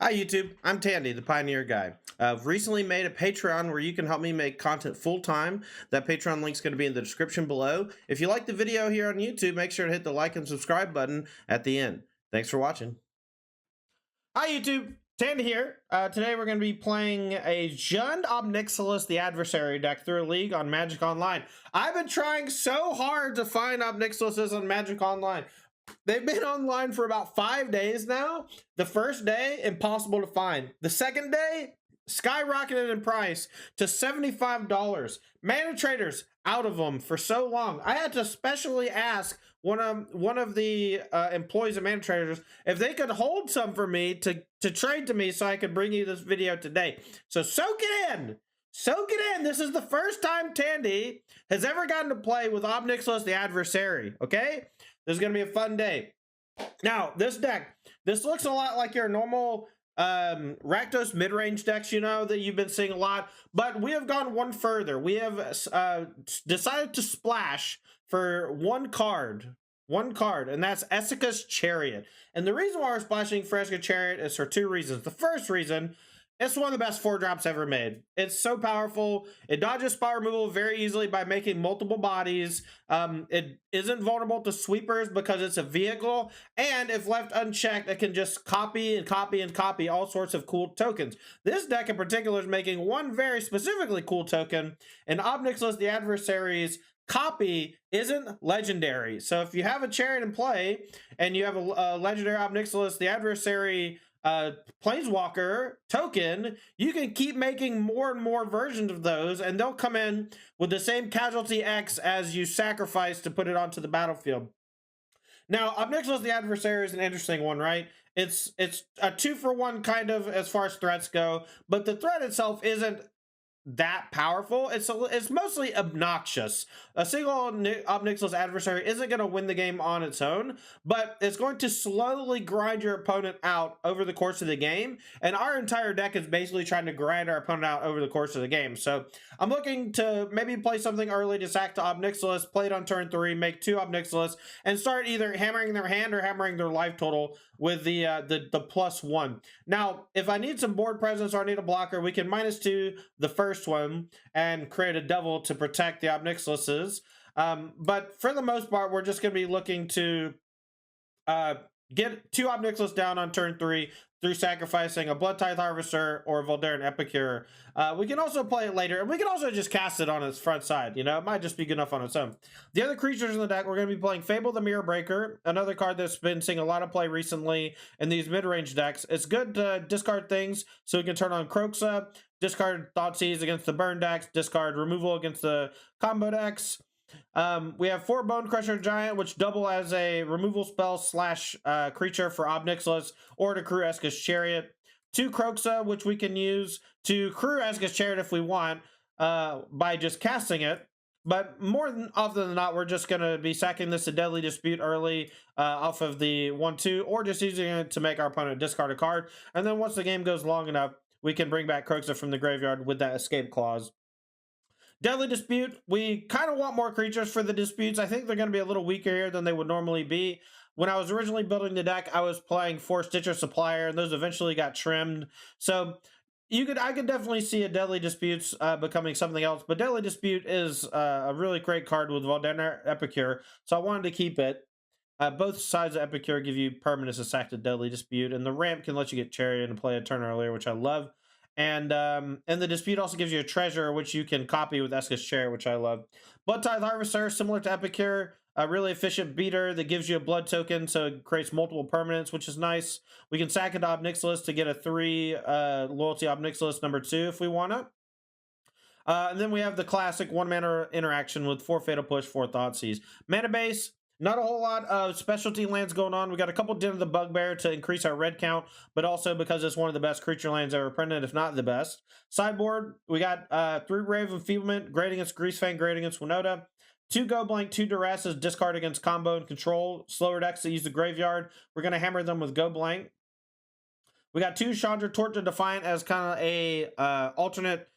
Hi YouTube, I'm Tandy, the Pioneer Guy. I've recently made a Patreon where you can help me make content full-time. That Patreon link's going to be in the description below. If you like the video here on YouTube, make sure to hit the like and subscribe button at the end. Thanks for watching. Hi YouTube, Tandy here. Today we're going to be playing a Synergy of Ob Nixilis, the Adversary deck through a league on Magic Online. I've been trying so hard to find Ob Nixilis on Magic Online. They've been online for about 5 days now. The first day, impossible to find. The second day, skyrocketed in price to $75. Mana traders out of them for so long. I had to specially ask one of the employees of Mana Traders if they could hold some for me to trade to me so I could bring you this video today. So soak it in. Soak it in. This is the first time Tandy has ever gotten to play with Ob Nixilis, the Adversary. Okay? This is going to be a fun day. Now, this deck, this looks a lot like your normal Rakdos mid-range decks, you know, that you've been seeing a lot. But we have gone one further. We have decided to splash for one card, and that's Esika's Chariot. And the reason why we're splashing for Esika's Chariot is for two reasons. The first reason, it's one of the best 4-drops ever made. It's so powerful. It dodges spell removal very easily by making multiple bodies. It isn't vulnerable to sweepers because it's a vehicle. And if left unchecked, it can just copy and copy and copy all sorts of cool tokens. This deck in particular is making one very specifically cool token. And Ob Nixilis, the Adversary's copy isn't legendary. So if you have a Chariot in play and you have a legendary Ob Nixilis, the Adversary Planeswalker token, you can keep making more and more versions of those, and they'll come in with the same casualty X as you sacrifice to put it onto the battlefield. Now, Ob Nixilis, the Adversary, is an interesting one, right? It's a 2-for-1 kind of as far as threats go, but the threat itself isn't that powerful. It's mostly obnoxious. A single Ob Nixilis Adversary isn't going to win the game on its own, but it's going to slowly grind your opponent out over the course of the game, and our entire deck is basically trying to grind our opponent out over the course of the game. So I'm looking to maybe play something early to sack to Ob Nixilis, play it on turn 3, make 2 Ob Nixilis, and start either hammering their hand or hammering their life total with the +1. Now, if I need some board presence or I need a blocker, we can -2 the first one and create a devil to protect the Ob Nixilises. But for the most part, we're just going to be looking to get 2 Ob Nixilis down on turn 3 through sacrificing a Bloodtithe Harvester or Voldaren Epicure. We can also play it later, and we can also just cast it on its front side. You know, it might just be good enough on its own. The other creatures in the deck, we're going to be playing Fable the Mirror Breaker, another card that's been seeing a lot of play recently in these mid-range decks. It's good to discard things, so we can turn on Kroxa, discard Thoughtseize against the burn decks, discard removal against the combo decks. We have 4 Bonecrusher Giant, which double as a removal spell / creature for Ob Nixilis or to crew Esika's Chariot. 2 Kroxa, which we can use to crew Esika's Chariot if we want by just casting it. But more often than not, we're just going to be sacking this to Deadly Dispute early off of the 1/2, or just using it to make our opponent discard a card. And then once the game goes long enough, we can bring back Kroxa from the graveyard with that escape clause. Deadly Dispute, we kind of want more creatures for the disputes. I think they're going to be a little weaker here than they would normally be. When I was originally building the deck, I was playing 4 Stitcher Supplier, and those eventually got trimmed. So I could definitely see a Deadly Disputes becoming something else, but Deadly Dispute is a really great card with Voldaren Epicure, so I wanted to keep it. Both sides of Epicure give you permanence to sack to Deadly Dispute, and the ramp can let you get Chariot and play a turn earlier, which I love. And the Dispute also gives you a treasure, which you can copy with Esika's Chariot, which I love. Bloodtithe Harvester, similar to Epicure, a really efficient beater that gives you a blood token, so it creates multiple permanents, which is nice. We can sack it to Ob Nixilis to get a 3 loyalty Ob Nixilis #2 if we want it. And then we have the classic 1-mana interaction with 4 Fatal Push, 4 Thoughtseize. Mana base, not a whole lot of specialty lands going on. We got a couple Den of the Bugbear to increase our red count, but also because it's one of the best creature lands ever printed, if not the best. Sideboard, we got 3 Ray of Enfeeblement, great against Greasefang, great against Winota. 2 Go Blank, 2 Duress is discard against combo and control. Slower decks that use the graveyard, we're going to hammer them with Go Blank. We got 2 Chandra, Torch to Defiant as kind of a alternate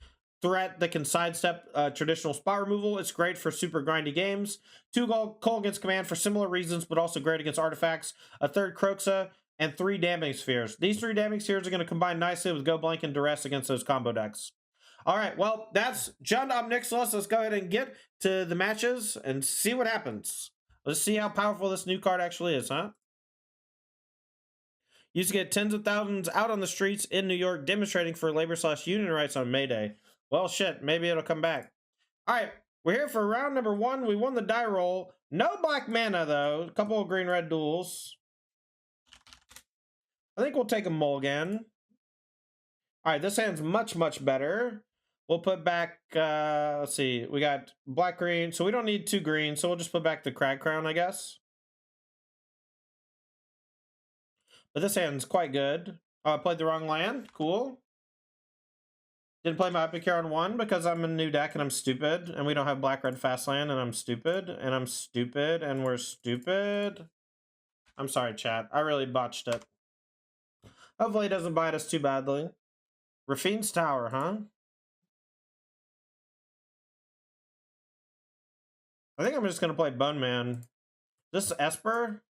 threat that can sidestep traditional spot removal. It's great for super grindy games. 2 Kolaghan's Command for similar reasons, but also great against artifacts. A 3rd Kroxa and 3 damage spheres. These 3 damage spheres are going to combine nicely with Go Blank and Duress against those combo decks. All right, well, that's Synergy of Ob Nixilis. Let's go ahead and get to the matches and see what happens. Let's see how powerful this new card actually is, huh? Used to get tens of thousands out on the streets in New York demonstrating for labor/union rights on May Day. Well, shit, maybe it'll come back. All right, we're here for round number 1. We won the die roll. No black mana, though. A couple of green-red duels. I think we'll take a mulligan. All right, this hand's much, much better. We'll put back, let's see, we got black green, so we don't need 2 green, so we'll just put back the Cragcrown, I guess. But this hand's quite good. Oh, I played the wrong land. Cool. Didn't play my Epicure on 1 because I'm a new deck and I'm stupid, and we don't have black-red fast land, and I'm stupid, and I'm stupid, and we're stupid. I'm sorry, chat. I really botched it. Hopefully it doesn't bite us too badly. Rafine's Tower, huh? I think I'm just going to play Bone Man. This is Esper?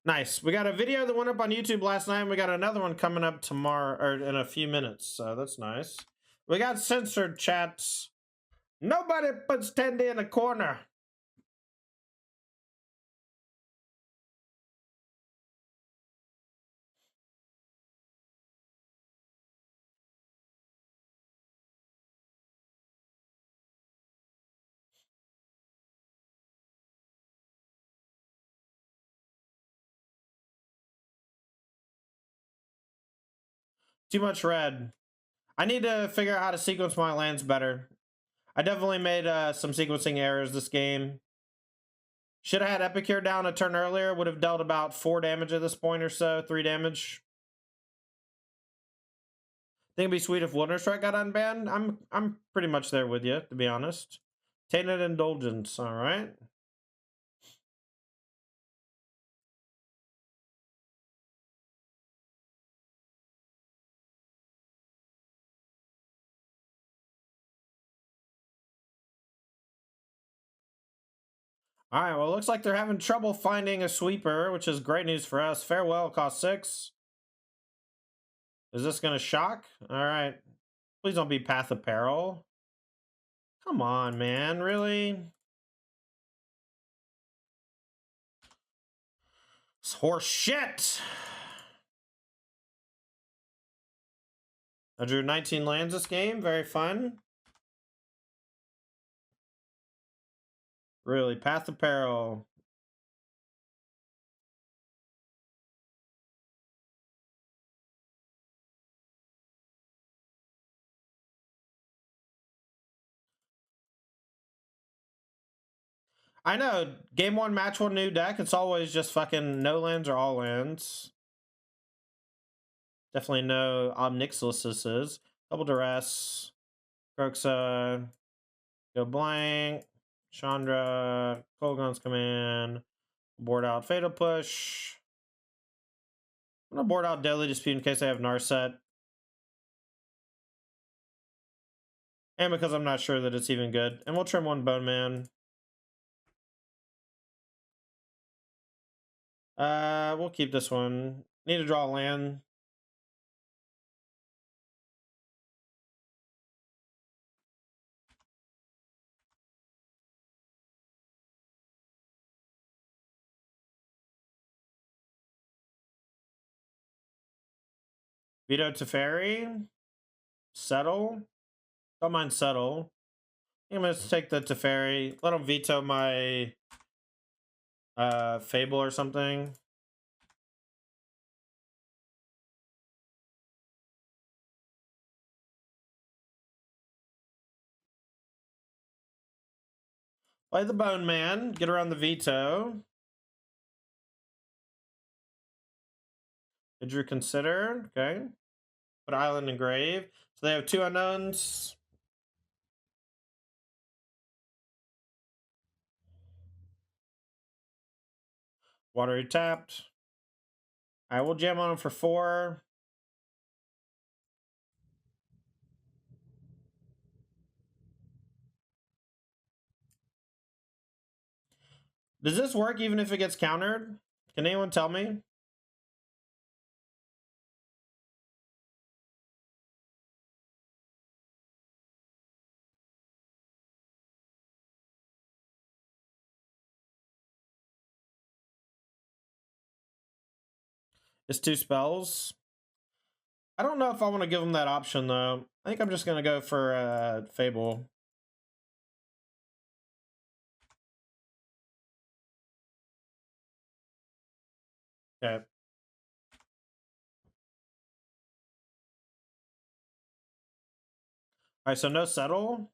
Nice. We got a video that went up on YouTube last night, and we got another one coming up tomorrow, or in a few minutes, so that's nice. We got censored chats. Nobody puts Tandy in a corner. Too much red. I need to figure out how to sequence my lands better. I definitely made some sequencing errors this game. Should have had Epicure down a turn earlier. Would have dealt about 4 damage at this point or so. 3 damage. Think it'd be sweet if Wilderness Strike got unbanned. I'm pretty much there with you, to be honest. Tainted Indulgence, alright. Alright, well, it looks like they're having trouble finding a sweeper, which is great news for us. Farewell, cost 6. Is this gonna shock? Alright. Please don't be Path of Peril. Come on, man, really? It's horse shit! I drew 19 lands this game, very fun. Really, Path of Peril. I know, game 1, match 1, new deck. It's always just fucking no lands or all lands. Definitely no Ob Nixilis. Double Duress. Kroxa. Go Blank. Chandra. Kolaghan's Command. Board out Fatal Push. I'm gonna board out Deadly Dispute in case I have Narset. And because I'm not sure that it's even good. And we'll trim 1 Bone Man. We'll keep this one. Need to draw land. Veto Teferi. Settle. Don't mind Settle. I'm gonna take the Teferi. Let him veto my Fable or something. Play the Bone Man. Get around the veto. Did you consider? Okay. Put Island and Grave. So they have 2 unknowns. Watery tapped. I will jam on him for 4. Does this work even if it gets countered? Can anyone tell me? It's 2 spells. I don't know if I want to give him that option, though. I think I'm just going to go for Fable. Okay. Alright, so no settle.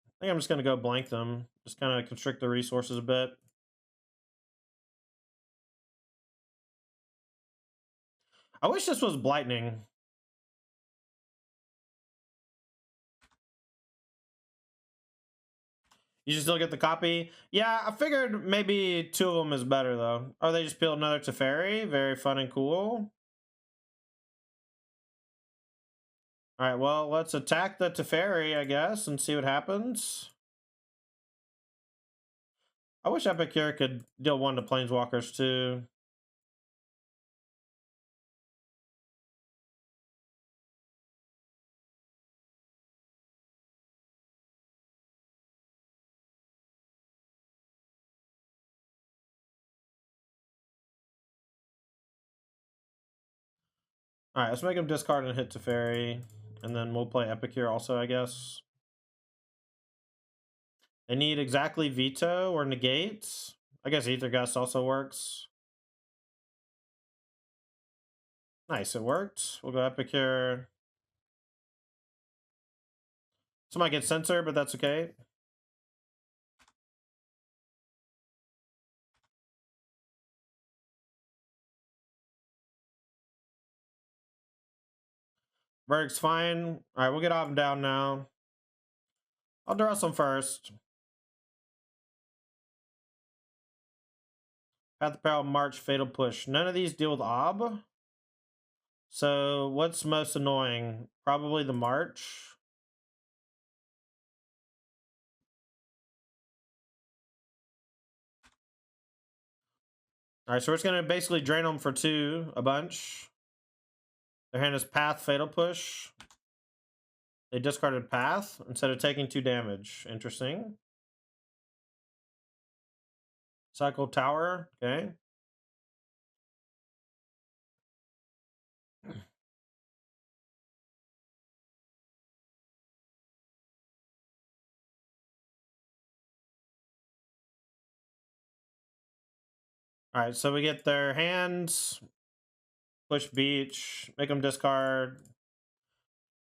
I think I'm just going to go blank them. Just kind of constrict the resources a bit. I wish this was Blightning. You just still get the copy? Yeah, I figured maybe 2 of them is better, though. Or they just build another Teferi. Very fun and cool. Alright, well, let's attack the Teferi, I guess, and see what happens. I wish Epicure could deal 1 to Planeswalkers, too. Alright, let's make him discard and hit Teferi. And then we'll play Epicure also, I guess. They need exactly Veto or Negate. I guess Ether Gust also works. Nice, it worked. We'll go Epicure. Somebody get Censor, but that's okay. Verdict's fine. Alright, we'll get off and down now. I'll Duress him first. Path of Peril, March, Fatal Push. None of these deal with Ob. So, what's most annoying? Probably the March. Alright, so we're just going to basically drain them for 2, a bunch. Their hand is Path, Fatal Push. They discarded Path instead of taking 2 damage. Interesting. Cycle Tower, okay. Alright, so we get their hands. Push Beach. Make them discard.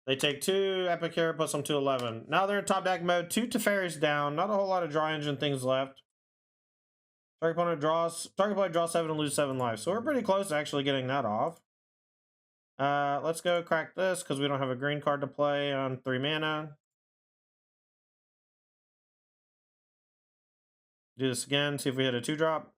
They take 2, Epicure, puts them to 11. Now they're in top deck mode. 2 Teferi's down. Not a whole lot of draw engine things left. Target opponent draws. Target player draws 7 and lose 7 life. So we're pretty close to actually getting that off. Let's go crack this because we don't have a green card to play on 3 mana. Do this again. See if we hit a 2-drop.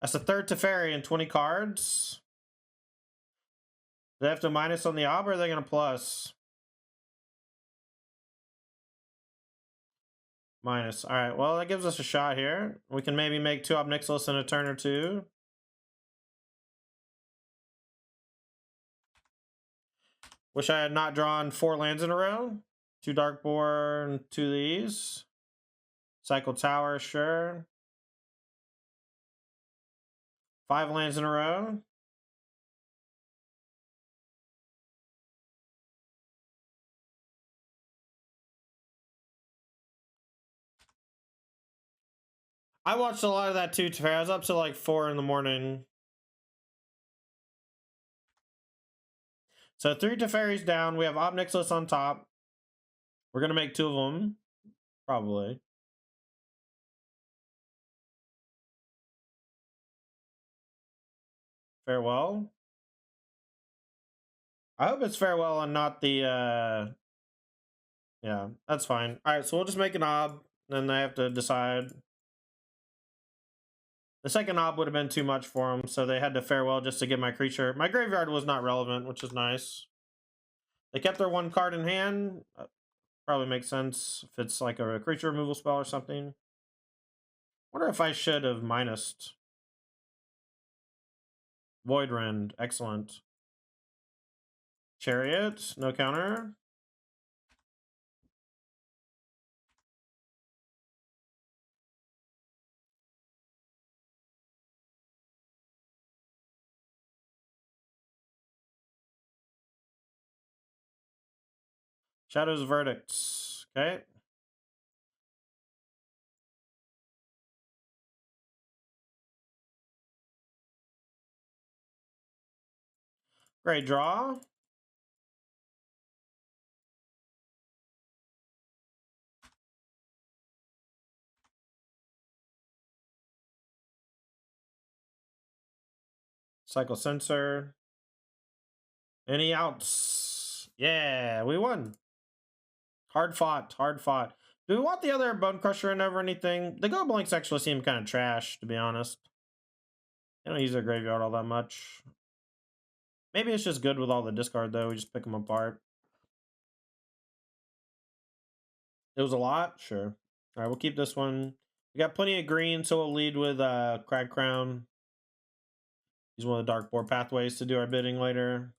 That's the 3rd Teferi and 20 cards. Do they have to minus on the Ob, or are they going to plus? Minus. Alright, well, that gives us a shot here. We can maybe make 2 Ob Nixilis in a turn or 2. Wish I had not drawn 4 lands in a row. 2 Darkbore and 2 of these. Cycle Tower, sure. 5 lands in a row. I watched a lot of that too, Teferi. I was up to like 4 in the morning. So 3 Teferi's down. We have Ob Nixilis on top. We're going to make 2 of them. Probably. Farewell. I hope it's Farewell and not the Yeah, that's fine. All right, so we'll just make an ob. Then they have to decide. The second ob would have been too much for them, so they had to farewell just to get my creature. My graveyard was not relevant, which is nice. They kept their one card in hand. Probably makes sense if it's like a creature removal spell or something. Wonder if I should have minused. Void Rend, excellent. Chariot, no counter. Shadow's Verdicts, okay. Great draw. Cycle Sensor. Any outs? Yeah, we won. Hard fought, hard fought. Do we want the other Bonecrusher in over anything? The Go Blanks actually seem kind of trash, to be honest. They don't use their graveyard all that much. Maybe it's just good with all the discard, though. We just pick them apart. It was a lot? Sure. All right, we'll keep this one. We got plenty of green, so we'll lead with Cragcrown. Use one of the Darkbore Pathways to do our bidding later.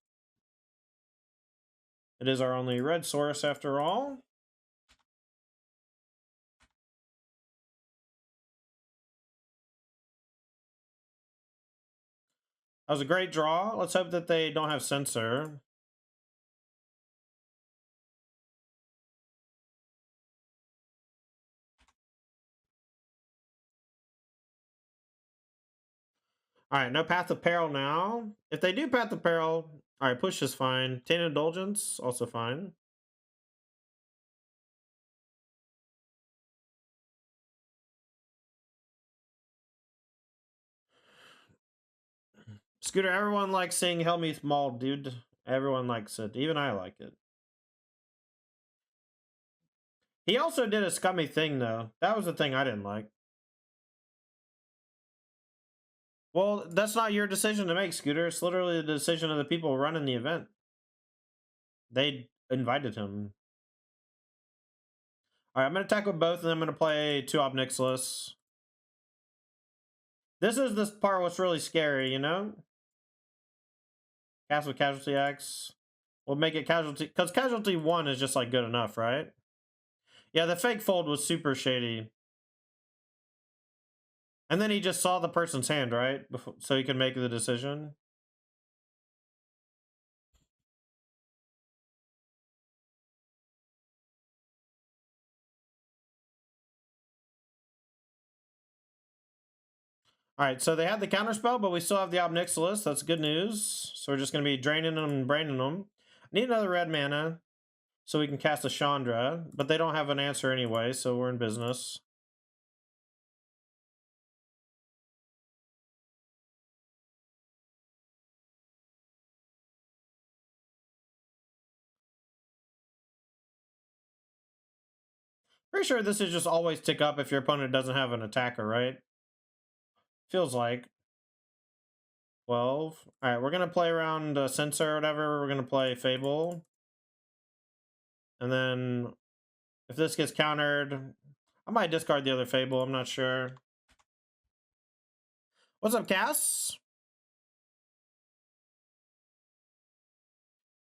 It is our only red source after all. That was a great draw. Let's hope that they don't have Censor. All right, no Path of Peril now. If they do Path of Peril, all right, push is fine. Tainted Indulgence, also fine. Scooter, everyone likes seeing Helmuth mauled, dude. Everyone likes it. Even I like it. He also did a scummy thing, though. That was the thing I didn't like. Well, that's not your decision to make, Scooter. It's literally the decision of the people running the event. They invited him. All right, I'm going to attack with both, and I'm going to play 2 Ob Nixilis. This is this part what's really scary, you know? Cast with Casualty X. We'll make it Casualty, because Casualty 1 is just, like, good enough, right? Yeah, the fake fold was super shady. And then he just saw the person's hand, right? So he could make the decision. All right, so they had the counterspell, but we still have the Ob Nixilis. That's good news. So we're just going to be draining them and braining them. I need another red mana so we can cast a Chandra, but they don't have an answer anyway, so we're in business. Pretty sure this is just always tick up if your opponent doesn't have an attacker, right? Feels like. 12. All right, we're going to play around Censor or whatever. We're going to play Fable. And then if this gets countered, I might discard the other Fable. I'm not sure. What's up, Cass?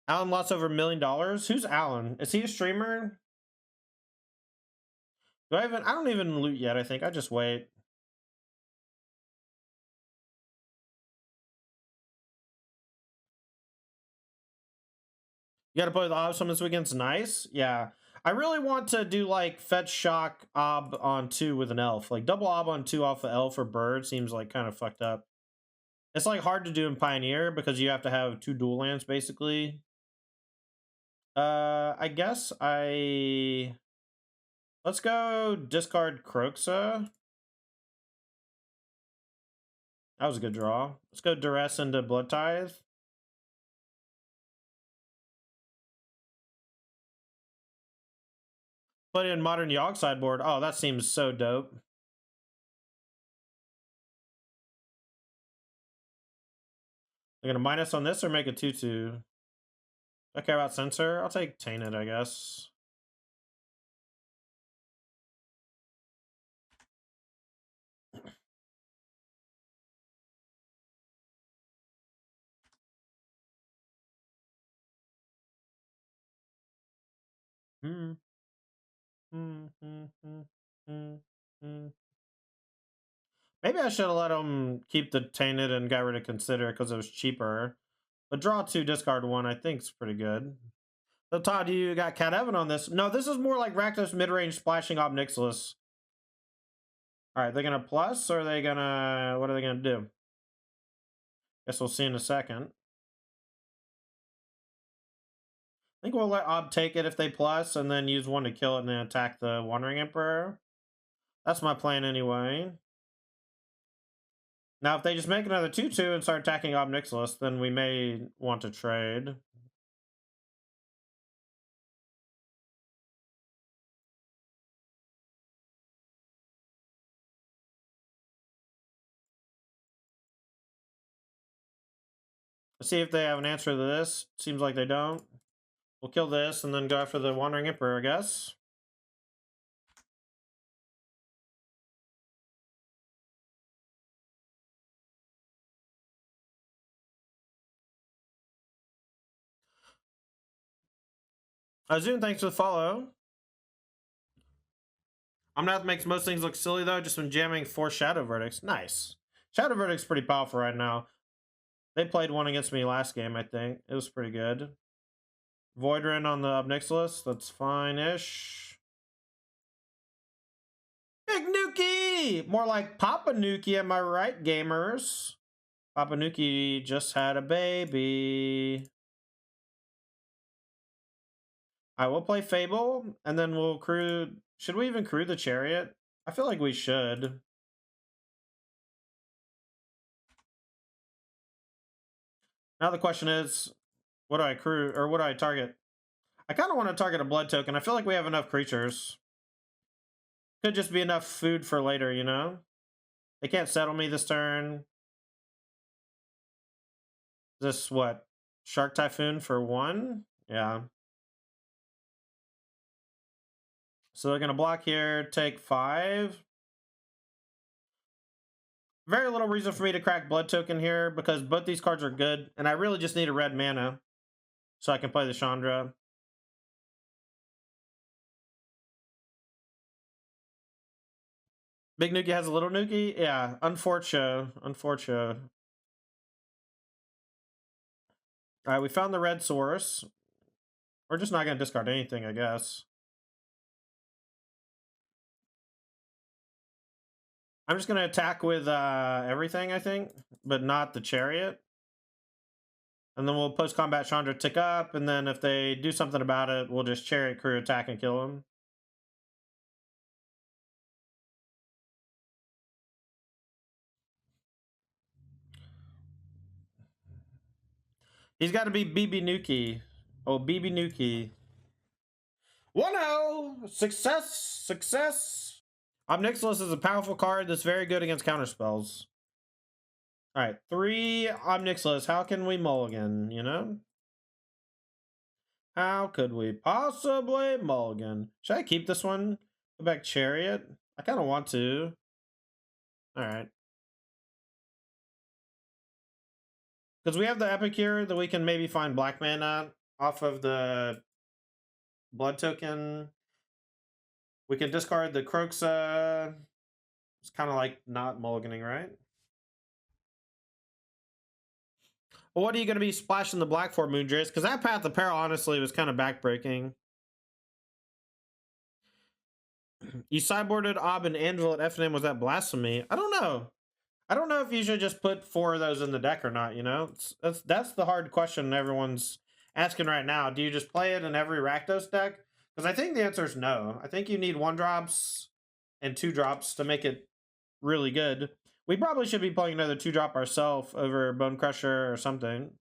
Alan lost over $1 million. Who's Alan? Is he a streamer? I don't even loot yet, I think. I just wait. You gotta play the Ob summons weekends. Nice. Yeah. I really want to do like fetch shock Ob on 2 with an elf. Like double Ob on 2 off the elf or bird seems like kind of fucked up. It's like hard to do in Pioneer because you have to have 2 dual lands basically. I guess let's go discard Kroxa. That was a good draw. Let's go Duress into Bloodtithe. Put in Modern Yogg sideboard. Oh, that seems so dope. They're gonna minus on this or make a 2/2. I care about Censor. I'll take Tainted, I guess. Maybe I should have let him keep the Tainted and got rid of Consider because it was cheaper. But draw 2, discard 1, I think is pretty good. So Todd, you got Cat Evan on this. No, this is more like Rakdos mid-range splashing Ob Nixilis. Alright, they're gonna plus or are they gonna... What are they gonna do? Guess we'll see in a second. I think we'll let Ob take it if they plus and then use 1 to kill it and then attack the Wandering Emperor. That's my plan anyway. Now, if they just make another 2/2 and start attacking Ob Nixilis, then we may want to trade. Let's see if they have an answer to this. Seems like they don't. We'll kill this and then go after the Wandering Emperor, I guess. Azun, thanks for the follow. I'm gonna have to make most things look silly though. Just been jamming 4 Shadow Verdicts. Nice. Shadow Verdict's pretty powerful right now. They played one against me last game, I think. It was pretty good. Voldaren on the Ob Nixilis. That's fine-ish. Big Nuki! More like Papa Nuki, am I right, gamers? Papa Nuki just had a baby. I will play Fable, and then we'll crew... Should we even crew the Chariot? I feel like we should. Now the question is, what do I crew, or what do I target? I kind of want to target a blood token. I feel like we have enough creatures. Could just be enough food for later, you know? They can't settle me this turn. This, what? Shark Typhoon for 1? Yeah. So they're going to block here, take 5. Very little reason for me to crack blood token here because both these cards are good, and I really just need a red mana so I can play the Chandra. Big Nuki has a little Nuki? Yeah, unfortunate. Alright, we found the red source. We're just not going to discard anything, I guess. I'm just going to attack with everything, I think, but not the Chariot. And then we'll post-combat Chandra tick up, and then if they do something about it, we'll just Chariot crew attack and kill him. He's got to be BB Nuki. Oh, BB Nuki. 1-0! Success! Success! Ob Nixilis is a powerful card that's very good against counterspells. Alright, 3 Ob Nixilis. How can we mulligan, you know? How could we possibly mulligan? Should I keep this one? Go back Chariot? I kind of want to. Alright. Because we have the Epicure that we can maybe find black mana off of the blood token. We can discard the Kroxa. It's kind of like not mulliganing, right? Well, what are you going to be splashing the black for, Moondress? Because that Path of Peril, honestly, was kind of backbreaking. You sideboarded Ob and Angel at FNM. Was that blasphemy? I don't know. I don't know if you should just put 4 of those in the deck or not, you know? That's the hard question everyone's asking right now. Do you just play it in every Rakdos deck? Because I think the answer is no. I think you need 1-drops and 2-drops to make it really good. We probably should be playing another 2-drop ourselves over Bonecrusher or something.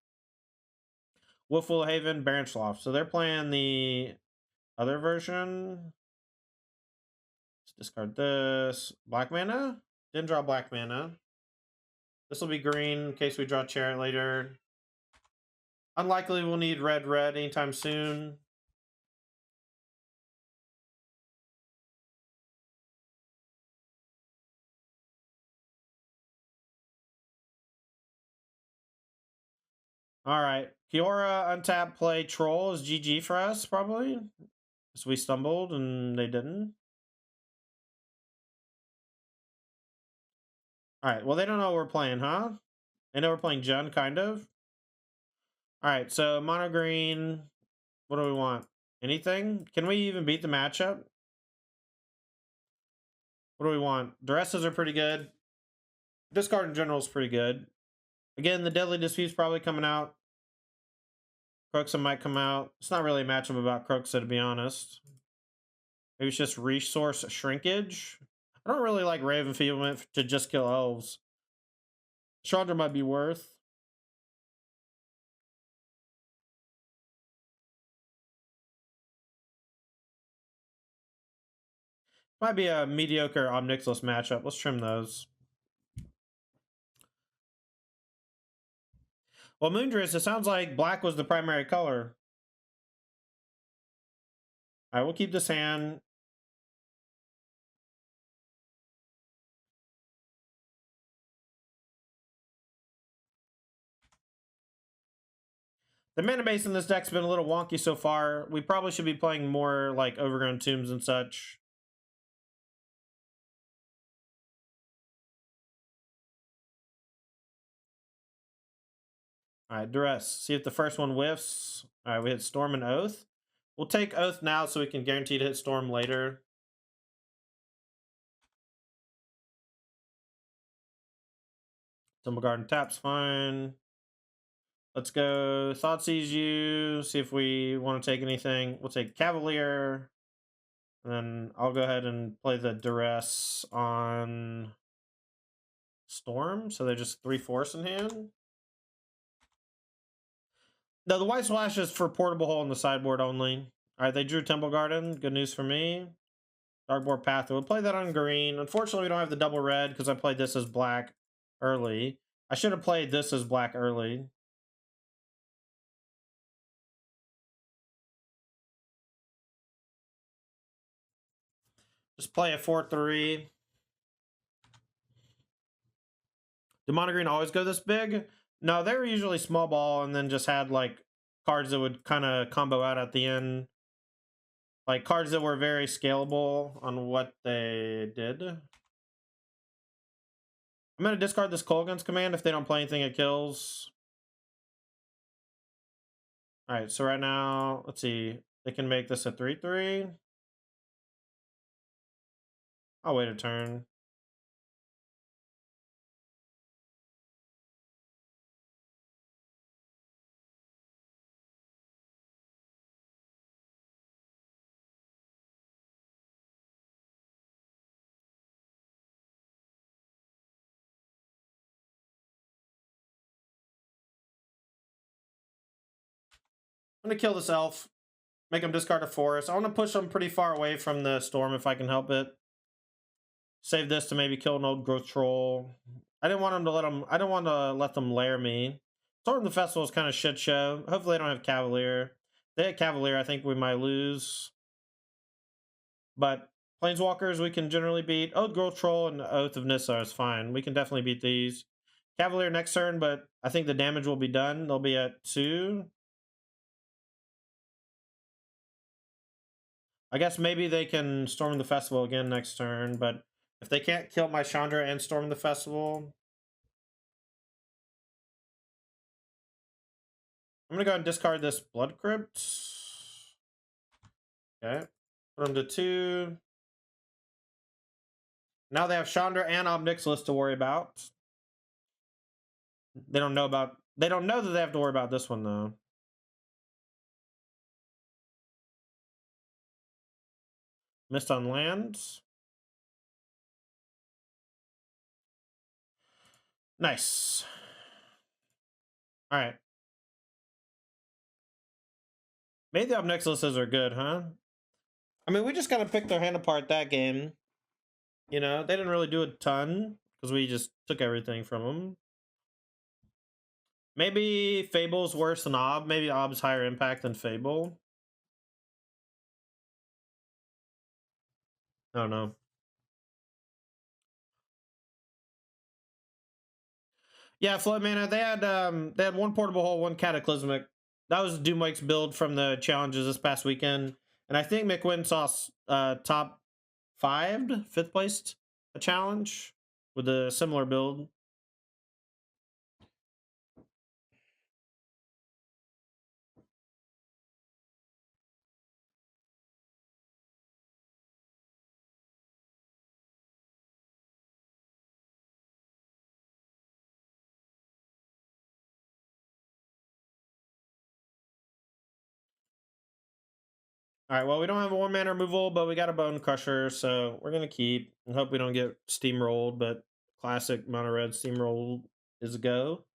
Wolfwell Haven, Baron Sloth. So they're playing the other version. Discard this. Black mana? Didn't draw black mana. This will be green in case we draw Chariot later. Unlikely we'll need red anytime soon. Alright. Kiora, untap, play Troll is GG for us, probably. So we stumbled and they didn't. Alright, well they don't know what we're playing, huh? They know we're playing Jun, kind of. Alright, so mono green. What do we want? Anything? Can we even beat the matchup? What do we want? Duresses are pretty good. Discard in general is pretty good. Again, the Deadly Dispute's probably coming out. Kroxa might come out. It's not really a matchup about Kroxa, to be honest. Maybe it's just resource shrinkage. I don't really like Ray of Enfeeblement to just kill elves. Chandra might be worth. Might be a mediocre Ob Nixilis matchup. Let's trim those. Well, Moondress, it sounds like black was the primary color. Alright, we'll keep this hand. The mana base in this deck's been a little wonky so far. We probably should be playing more like Overgrown Tombs and such. Alright, Duress. See if the first one whiffs. Alright, we hit Storm and Oath. We'll take Oath now so we can guarantee to hit Storm later. Temple Garden tap's fine. Let's go Thoughtseize you. See if we want to take anything. We'll take Cavalier. And then I'll go ahead and play the Duress on Storm. So they're just 3 force in hand. No, the White Splash is for Portable Hole in the sideboard only. Alright, they drew Temple Garden. Good news for me. Darkbore Pathway. We'll play that on green. Unfortunately, we don't have the double red because I played this as black early. I should have played this as black early. Just play a 4-3. Do mono green always go this big? No, they were usually small ball and then just had like cards that would kind of combo out at the end. Like cards that were very scalable on what they did. I'm going to discard this Kolaghan's command if they don't play anything it kills. Alright, so right now, let's see. They can make this a 3-3. I'll wait a turn. I'm going to kill this elf. Make him discard a forest. I want to push him pretty far away from the storm if I can help it. Save this to maybe kill an old growth troll. I didn't want him to let them. I don't want to let them lair me. Storm the Festival is kind of shit show. Hopefully, they don't have Cavalier. If they had Cavalier, I think we might lose. But Planeswalkers, we can generally beat. Old growth troll and Oath of Nissa is fine. We can definitely beat these. Cavalier next turn, but I think the damage will be done. They'll be at 2. I guess maybe they can Storm the Festival again next turn, but if they can't kill my Chandra and Storm the Festival, I'm going to go ahead and discard this Blood Crypt. Okay. Put them to 2. Now they have Chandra and Ob Nixilis to worry about. They don't know that they have to worry about this one, though. Missed on lands. Nice. Alright. Maybe the Ob Nixilises are good, huh? I mean, we just gotta pick their hand apart that game. You know, they didn't really do a ton because we just took everything from them. Maybe Fable's worse than Ob. Maybe Ob's higher impact than Fable. I don't know. Yeah, Flood Mana. They had one portable hole, one cataclysmic. That was Doom Wake's build from the challenges this past weekend, and I think McWin saw top 5th placed a challenge with a similar build. All right, well, we don't have a 1-mana removal, but we got a Bonecrusher, so we're going to keep and hope we don't get steamrolled, but classic mono red steamroll is a go.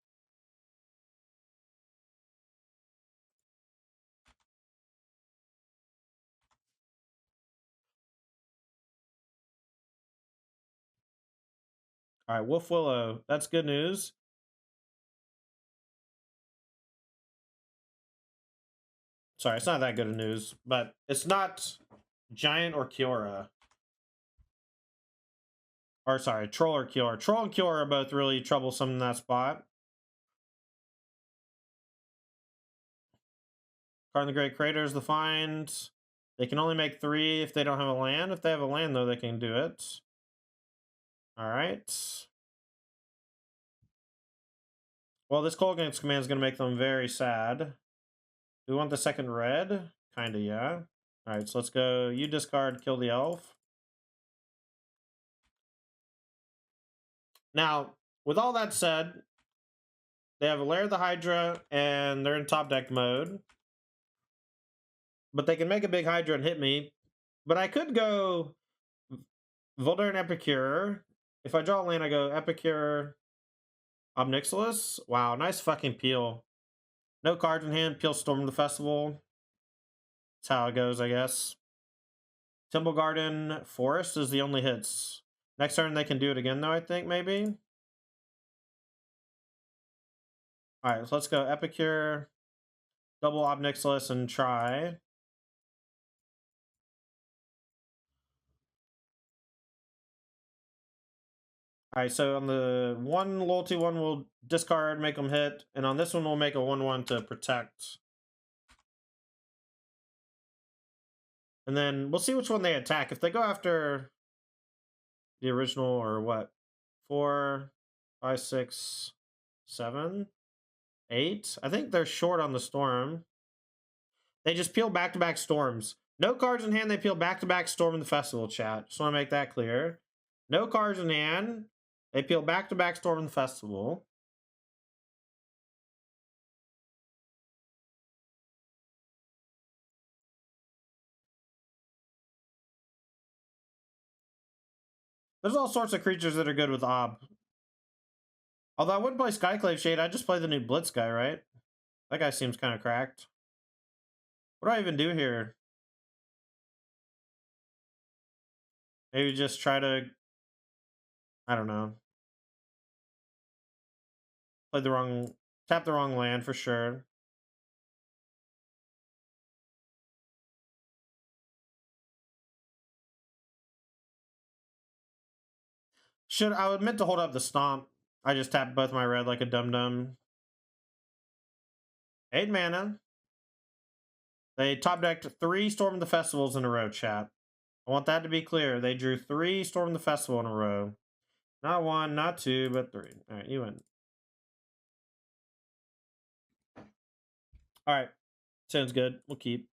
All right, Wolf Willow. That's good news. Sorry, it's not that good of news, but it's not Giant or Kiora. Or sorry, Troll or Kiora. Troll and Kiora are both really troublesome in that spot. Card in the Great Crater is the find. They can only make 3 if they don't have a land. If they have a land, though, they can do it. All right. Well, this Kolaghan's command is going to make them very sad. Do we want the second red? Kind of, yeah. All right, so let's go. You discard, kill the elf. Now, with all that said, they have a Lair of the Hydra, and they're in top deck mode. But they can make a big Hydra and hit me. But I could go Voldaren Epicure. If I draw a land, I go Epicure, Ob Nixilis. Wow, nice fucking peel. No cards in hand, peel Storm the Festival. That's how it goes, I guess. Temple Garden Forest is the only hits. Next turn they can do it again, though, I think, maybe. Alright, so let's go Epicure, double Ob Nixilis, and try. Alright, so on the one loyalty one, we'll discard, make them hit, and on this one, we'll make a 1/1 to protect. And then we'll see which one they attack. If they go after the original, or what? 4, 5, 6, 7, 8. I think they're short on the storm. They just peel back-to-back storms. No cards in hand, they peel back-to-back storm in the festival, chat. Just want to make that clear. No cards in hand, they peel back-to-back storm in the festival. There's all sorts of creatures that are good with Ob. Although I wouldn't play Skyclave Shade, I'd just play the new Blitz guy, right? That guy seems kind of cracked. What do I even do here? Maybe just try to... I don't know. Play the wrong... Tap the wrong land for sure. I would meant to hold up the stomp. I just tapped both my red like a dum-dum. 8 mana. They top decked 3 Storm of the Festivals in a row, chat. I want that to be clear. They drew 3 Storm of the Festival in a row. Not 1, not 2, but 3. Alright, you win. Alright. Sounds good. We'll keep.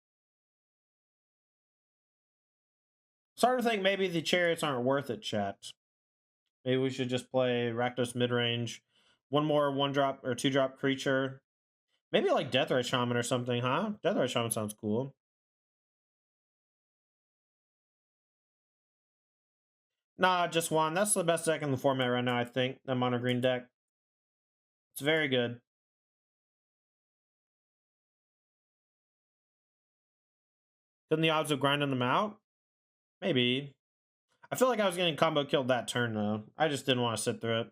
Starting to think maybe the Chariots aren't worth it, chat. Maybe we should just play Rakdos midrange. One more 1-drop or 2-drop creature. Maybe like Deathrite Shaman or something, huh? Deathrite Shaman sounds cool. Nah, just one. That's the best deck in the format right now, I think. The mono green deck. It's very good. Couldn't the odds of grinding them out? Maybe. I I feel like I was getting combo killed that turn, though. I just didn't want to sit through it.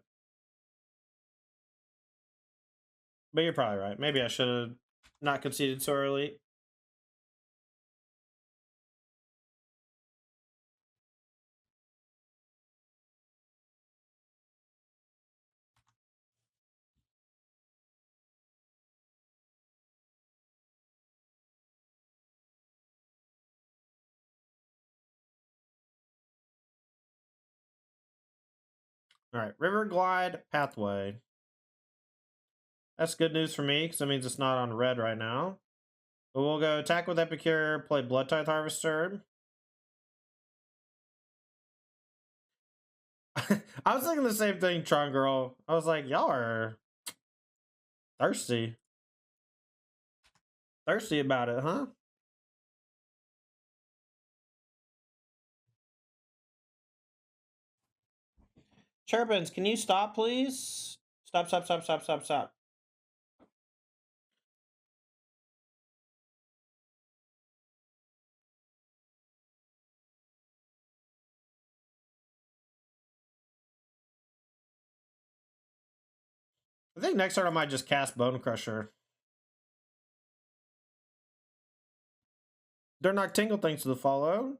But you're probably right. Maybe I should have not conceded so early. All right, River Glide Pathway. That's good news for me because that means it's not on red right now. But we'll go attack with Epicure, play Bloodtithe Harvester. I was thinking the same thing, Tron Girl. I was like, y'all are thirsty. Thirsty about it, huh? Turbines, can you stop, please? Stop, stop, stop, stop, stop, stop. I think next turn I might just cast Bonecrusher. Durnock Tingle, thanks to the follow.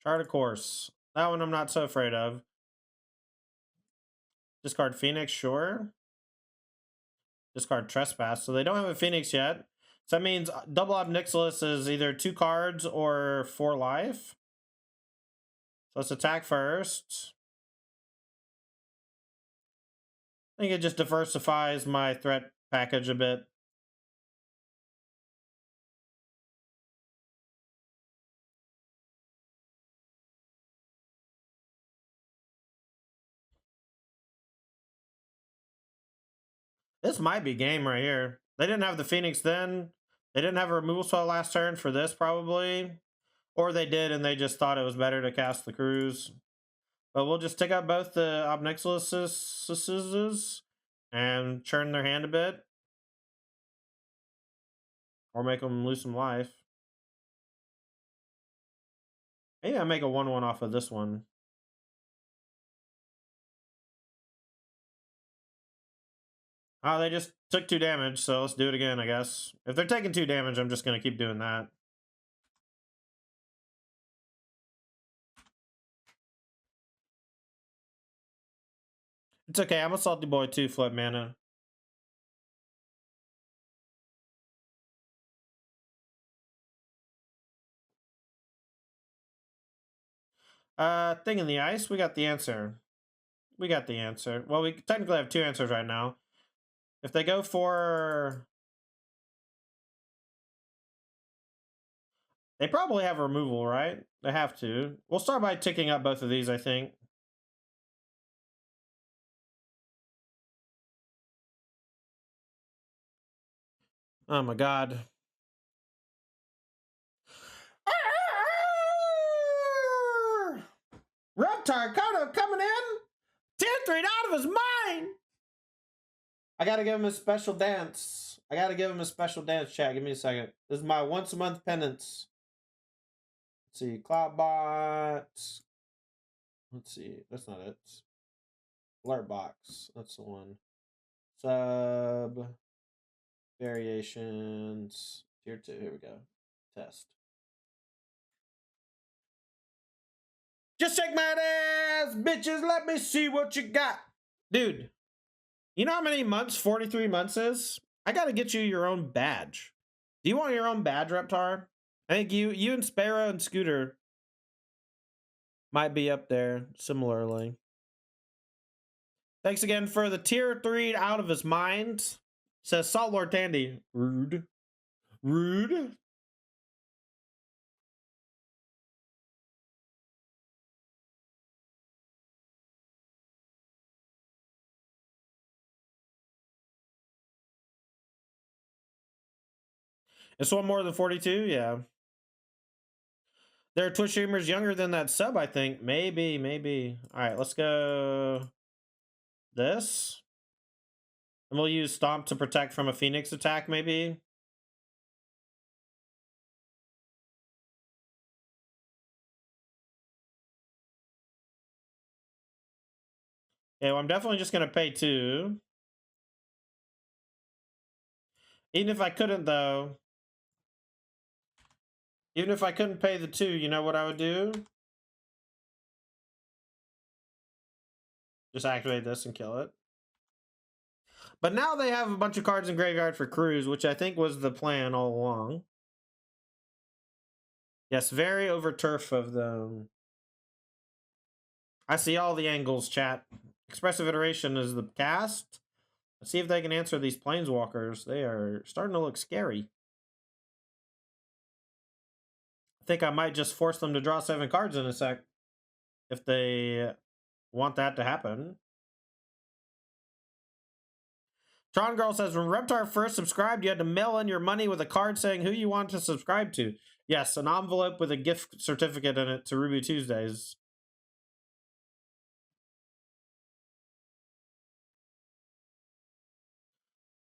Chart of course. That one I'm not so afraid of. Discard Phoenix, sure. Discard Trespass. So they don't have a Phoenix yet. So that means Double Ob Nixilis is either 2 cards or 4 life. So let's attack first. I think it just diversifies my threat package a bit. This might be game right here. They didn't have the Phoenix then. They didn't have a removal spell last turn for this, probably. Or they did, and they just thought it was better to cast the Cruise. But we'll just take out both the Ob Nixilises and churn their hand a bit. Or make them lose some life. Maybe I make a 1-1 off of this one. Oh, they just took 2 damage, so let's do it again, I guess. If they're taking 2 damage, I'm just going to keep doing that. It's okay, I'm a salty boy too, flood mana. Thing in the ice, we got the answer. We got the answer. Well, we technically have 2 answers right now. If they go for... They probably have removal, right? They have to. We'll start by ticking up both of these, I think. Oh my god. Reptar Kodo coming in! Tier 3 out of his mind! I gotta give him a special dance. I gotta give him a special dance, chat. Give me a second. This is my once a month penance. Let's see. Cloudbot. Let's see. That's not it. Alert box. That's the one. Sub. Variations. Tier 2. Here we go. Test. Just shake my ass, bitches. Let me see what you got. Dude, you know how many months 43 months is? I gotta get you your own badge. Do you want your own badge, Reptar? I think you and Sparrow and Scooter might be up there similarly. Thanks again for the tier 3 out of his mind. Says Salt Lord Tandy. Rude. Rude. This one more than 42? Yeah. There are Twitch streamers younger than that sub, I think. Maybe. Alright, let's go this. And we'll use Stomp to protect from a Phoenix attack, maybe. Okay, well, I'm definitely just going to pay 2. Even if I couldn't, though. Even if I couldn't pay the 2, you know what I would do? Just activate this and kill it. But now they have a bunch of cards in graveyard for Cruise, which I think was the plan all along. Yes, very over turf of them. I see all the angles, chat. Expressive Iteration is the cast. Let's see if they can answer these Planeswalkers. They are starting to look scary. I think I might just force them to draw 7 cards in a sec. If they want that to happen. Tron Girl says, when Reptar first subscribed, you had to mail in your money with a card saying who you want to subscribe to. Yes, an envelope with a gift certificate in it to Ruby Tuesdays.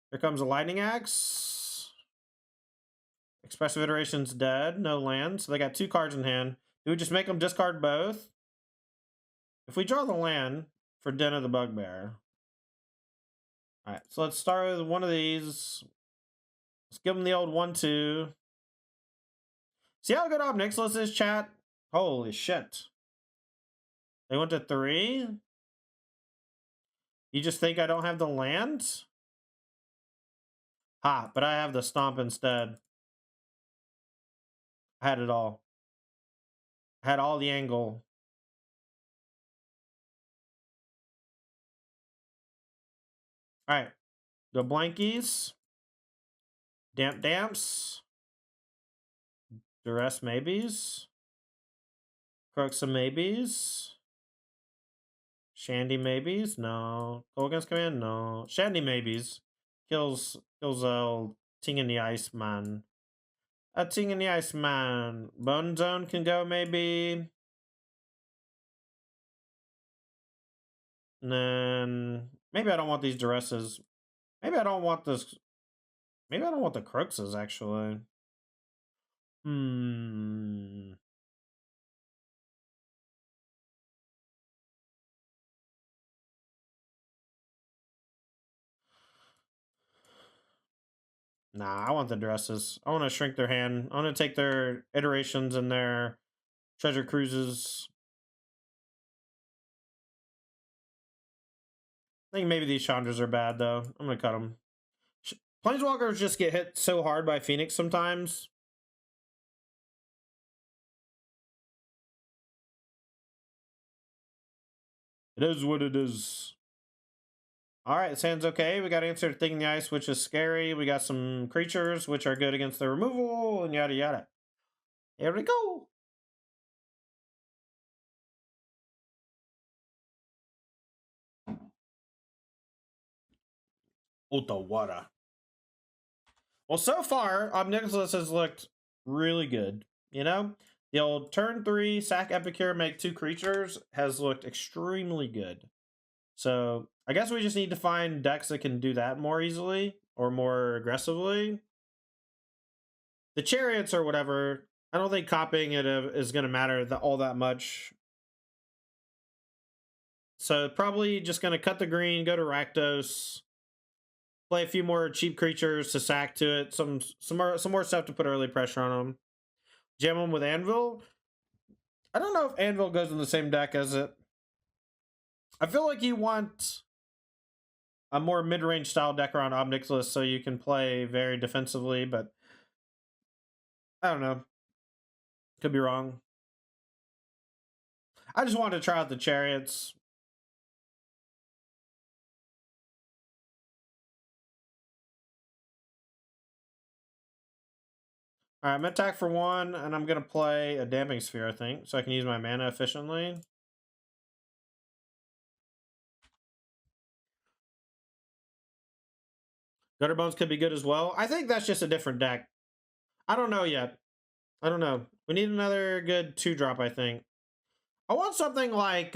Here comes a Lightning Axe. Expressive Iteration's dead. No land. So they got 2 cards in hand. Do we just make them discard both? If we draw the land for Den of the Bugbear. Alright, so let's start with one of these. Let's give them the old 1-2. See how good Ob Nixilis is, chat? Holy shit. They went to 3? You just think I don't have the land? Ha, but I have the Stomp instead. I had it all. I had all the angle. Alright. Go Blankies. Damps. Duress maybes. Kroxa maybes. Shandy maybes? No. Kolaghan's command? No. Shandy maybes. Kills old Ting in the Ice Man. A Ting in the Ice Man. Bone Zone can go maybe. And then maybe I don't want these Duresses. Maybe I don't want this. Maybe I don't want the Kroxas actually. Nah, I want the Duresses. I want to shrink their hand. I want to take their iterations and their treasure cruises. I think maybe these Chandras are bad, though. I'm going to cut them. Planeswalkers just get hit so hard by Phoenix sometimes. It is what it is. Alright, this hand's okay. We got Answer to Thing in the Ice, which is scary. We got some creatures, which are good against the removal, and yada yada. Here we go. Utawara. Well, so far, Ob Nixilis has looked really good. You know? The old turn 3, sack Epicure, make 2 creatures has looked extremely good. So, I guess we just need to find decks that can do that more easily or more aggressively. The Chariots or whatever, I don't think copying it is going to matter all that much. So, probably just going to cut the green, go to Rakdos, play a few more cheap creatures to sack to it, some more stuff to put early pressure on them. Jam them with Anvil. I don't know if Anvil goes in the same deck as it. I feel like you want a more mid-range style deck around Ob Nixilis so you can play very defensively, but I don't know. Could be wrong. I just wanted to try out the Chariots. Alright, I'm going to attack for 1, and I'm going to play a Damping Sphere, I think, so I can use my mana efficiently. Gutterbones could be good as well. I think that's just a different deck. I don't know yet. I don't know. We need another good 2-drop, I think. I want something like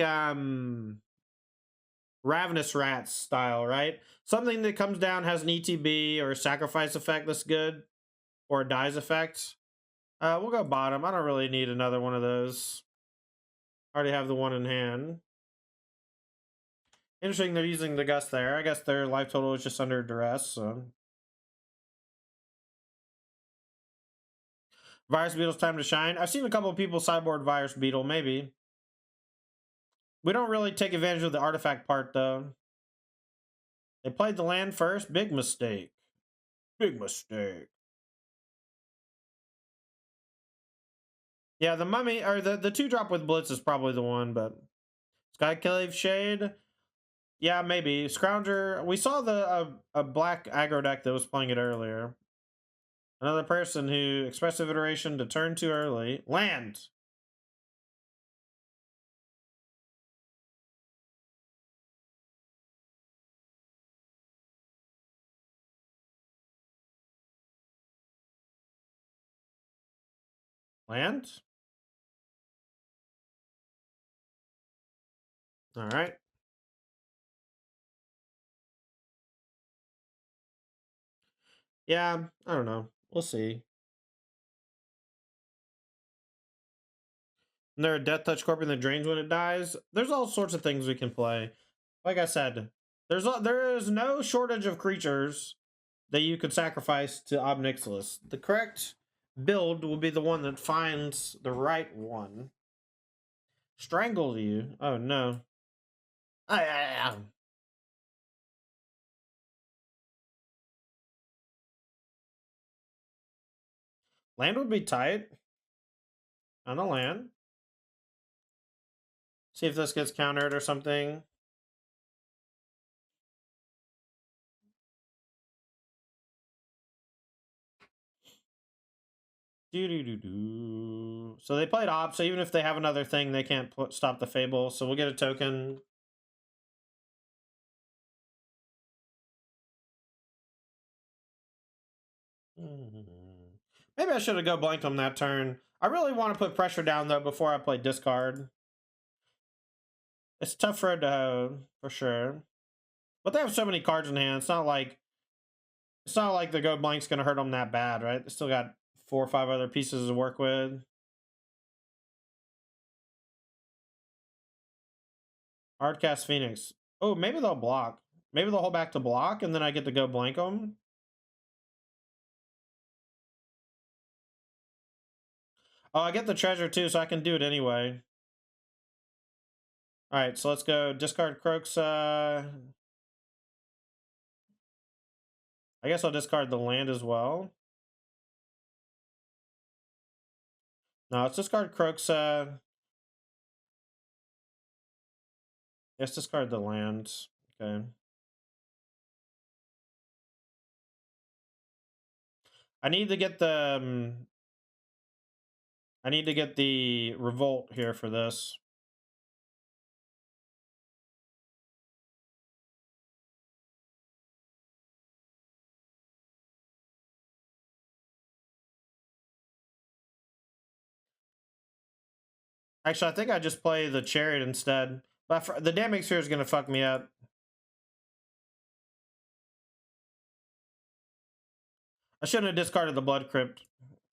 Ravenous Rats style, right? Something that comes down, has an ETB or a sacrifice effect that's good, or a dies effect. We'll go bottom. I don't really need another one of those. I already have the one in hand. Interesting they're using the Gust there. I guess their life total is just under Duress, so. Virus Beetle's time to shine. I've seen a couple of people sideboard Virus Beetle, maybe. We don't really take advantage of the artifact part, though. They played the land first. Big mistake. Big mistake. Yeah, the mummy, or the 2-drop with Blitz is probably the one, but Skyclave Shade, yeah, maybe. Scrounger, we saw the a black aggro deck that was playing it earlier. Another person who expressive iteration to turn too early. Land. Land. All right. Yeah, I don't know. We'll see. And there a Death Touch Scorpion that drains when it dies. There's all sorts of things we can play. Like I said, there is no shortage of creatures that you could sacrifice to Ob Nixilis. The correct build will be the one that finds the right one. Strangle you? Oh no. Land would be tight. On the land. See if this gets countered or something. So they played Op, so even if they have another thing, they can't stop the Fable. So we'll get a token. Maybe I should have go blanked on that turn. I really want to put pressure down, though, before I play discard. It's tough for it to, for sure. But they have so many cards in hand. It's not like the go blank's going to hurt them that bad, right? They still got 4 or 5 other pieces to work with. Hardcast Phoenix. Oh, maybe they'll block. Maybe they'll hold back to block, and then I get to go blank them. Oh, I get the treasure too, so I can do it anyway. Alright, so let's go discard Kroxa. I guess I'll discard the land as well. No, let's discard Kroxa. Let's discard the land. Okay. I need to get the... I need to get the Revolt here for this. Actually, I think I just play the Chariot instead. But the Damning Sphere is going to fuck me up. I shouldn't have discarded the Blood Crypt.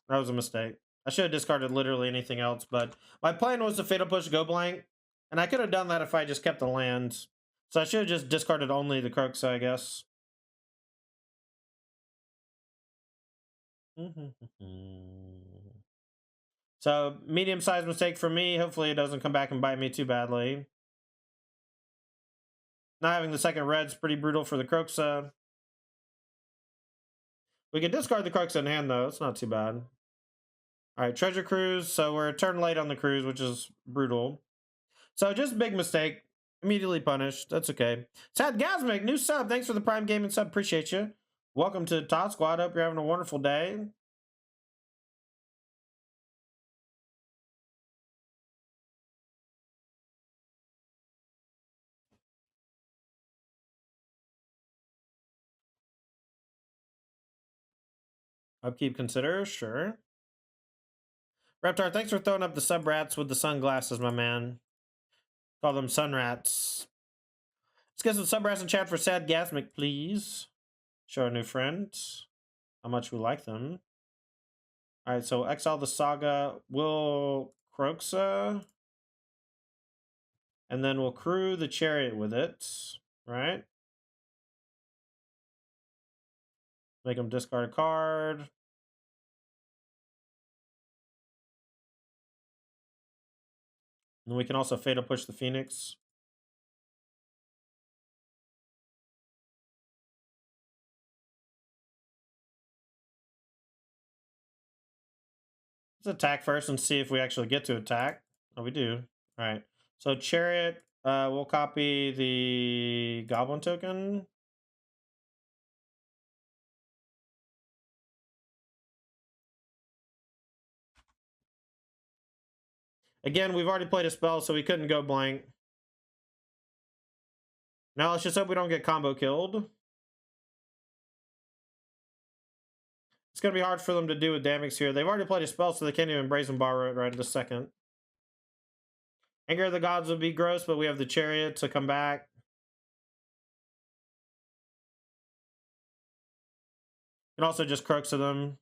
That was a mistake. I should have discarded literally anything else, but my plan was to Fatal Push go blank, and I could have done that if I just kept the land. So I should have just discarded only the Kroxa, I guess. So, medium-sized mistake for me. Hopefully it doesn't come back and bite me too badly. Not having the second red's pretty brutal for the Kroxa. We can discard the Kroxa in hand, though. It's not too bad. Alright, Treasure Cruise. So we're a turn late on the cruise, which is brutal. So just big mistake. Immediately punished. That's okay. Sad Gasmic, new sub. Thanks for the Prime Gaming sub. Appreciate you. Welcome to Tot Squad. Hope you're having a wonderful day. Upkeep consider, sure. Reptar, thanks for throwing up the sub rats with the sunglasses, my man. Call them sun rats. Let's get some sub rats in chat for Sad Gasmic, please. Show our new friends how much we like them. Alright, so exile the Saga. We'll Kroxa. And then we'll crew the Chariot with it. Right? Make them discard a card. And we can also Fatal Push the Phoenix. Let's attack first and see if we actually get to attack. Oh, we do. All right. So Chariot, we'll copy the Goblin token. Again, we've already played a spell, so we couldn't go blank. Now let's just hope we don't get combo killed. It's going to be hard for them to do with damage here. They've already played a spell, so they can't even Brazen Borrow it right this second. Anger of the Gods would be gross, but we have the Chariot to come back. And also just Kroxa them.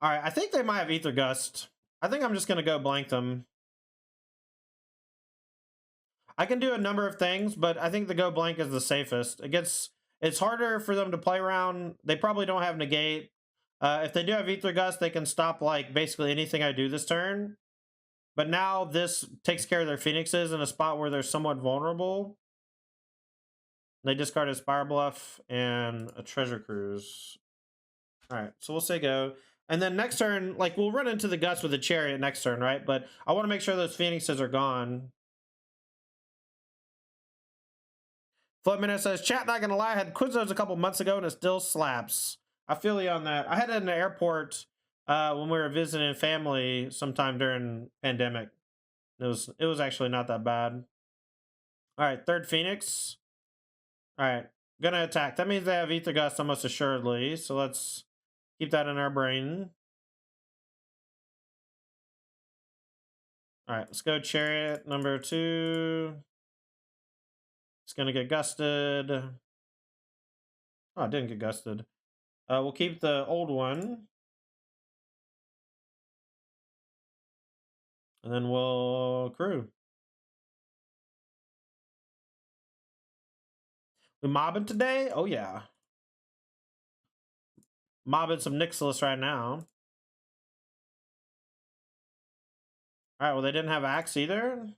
All right, I think they might have Ether Gust. I think I'm just going to go blank them. I can do a number of things, but I think the go blank is the safest. It's harder for them to play around. They probably don't have negate. If they do have Ether Gust, they can stop like basically anything I do this turn. But now this takes care of their Phoenixes in a spot where they're somewhat vulnerable. They discard a Spire Bluff and a Treasure Cruise. All right, so we'll say go. And then next turn, like, we'll run into the Guts with a Chariot next turn, right? But I want to make sure those Phoenixes are gone. Floodminute says, chat, not gonna lie, I had Quiznos a couple months ago and it still slaps. I feel you on that. I had it in the airport when we were visiting family sometime during pandemic. It was actually not that bad. All right, third Phoenix. All right, gonna attack. That means they have Ether Gust almost assuredly. So let's keep that in our brain. All right, let's go Chariot number 2. It's gonna get gusted. Oh, it didn't get gusted. We'll keep the old one. And then we'll crew. We mobbing today? Oh yeah. Mobbing some Nixilis right now. Alright, well they didn't have Axe either.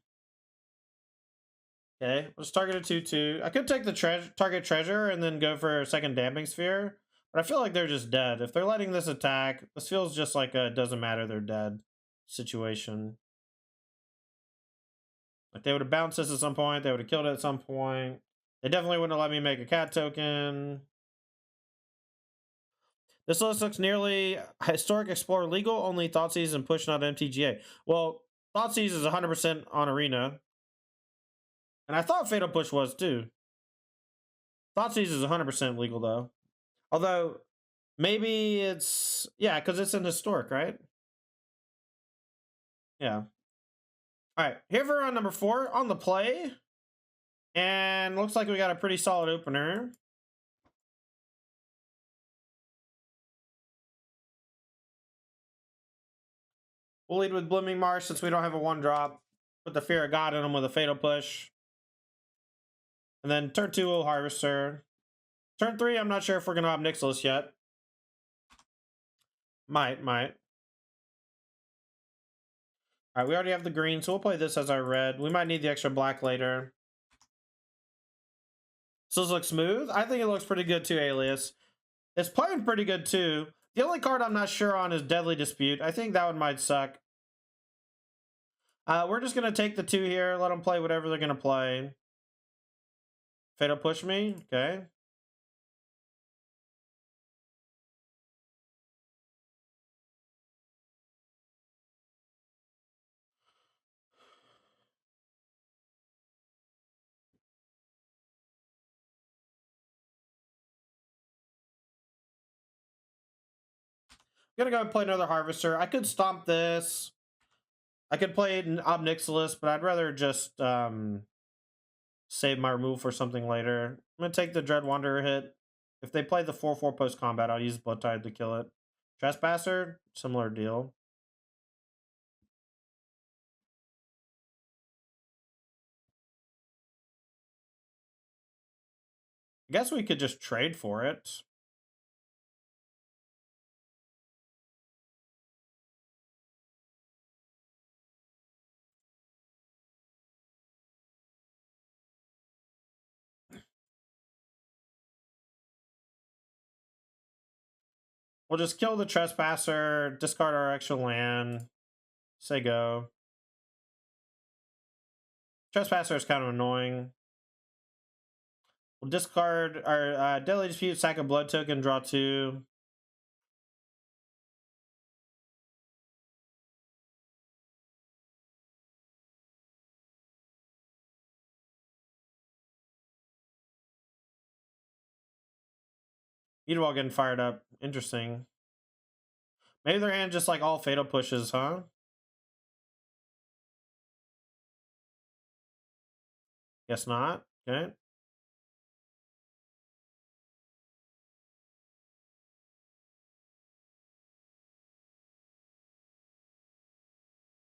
Okay, let's target a 2/2. I could take the target treasure and then go for a second Damping Sphere. But I feel like they're just dead. If they're letting this attack, this feels just like a doesn't matter, they're dead situation. Like they would have bounced this at some point, they would have killed it at some point. They definitely wouldn't have let me make a cat token. This list looks nearly Historic Explorer legal, only Thoughtseize and push not MTGA. Well, Thoughtseize is 100% on Arena. And I thought Fatal Push was too. Thoughtseize is 100% legal though. Although, maybe it's... Yeah, because it's in Historic, right? Yeah. Alright, here for round number 4 on the play. And looks like we got a pretty solid opener. We'll lead with Blooming Marsh since we don't have a 1-drop. Put the Fear of God in them with a Fatal Push. And then turn 2 will Harvester. Turn 3, I'm not sure if we're going to have Nixilis yet. Might. Alright, we already have the green, so we'll play this as our red. We might need the extra black later. So this looks smooth? I think it looks pretty good too, Alias. It's playing pretty good too. The only card I'm not sure on is Deadly Dispute. I think that one might suck. We're just going to take the 2 here, let them play whatever they're going to play. Fatal push me? Okay. I'm gonna go and play another Harvester. I could stomp this. I could play an Ob Nixilis, but I'd rather just save my removal for something later. I'm gonna take the Dread Wanderer hit. If they play the 4/4 post combat, I'll use Bloodtithe to kill it. Trespasser, similar deal. I guess we could just trade for it. We'll just kill the Trespasser, discard our extra land, say go. Trespasser is kind of annoying. We'll discard our Deadly Dispute, sack a blood token, draw 2. Eatwall getting fired up. Interesting. Maybe their hand just like all fatal pushes, huh? Guess not. Okay.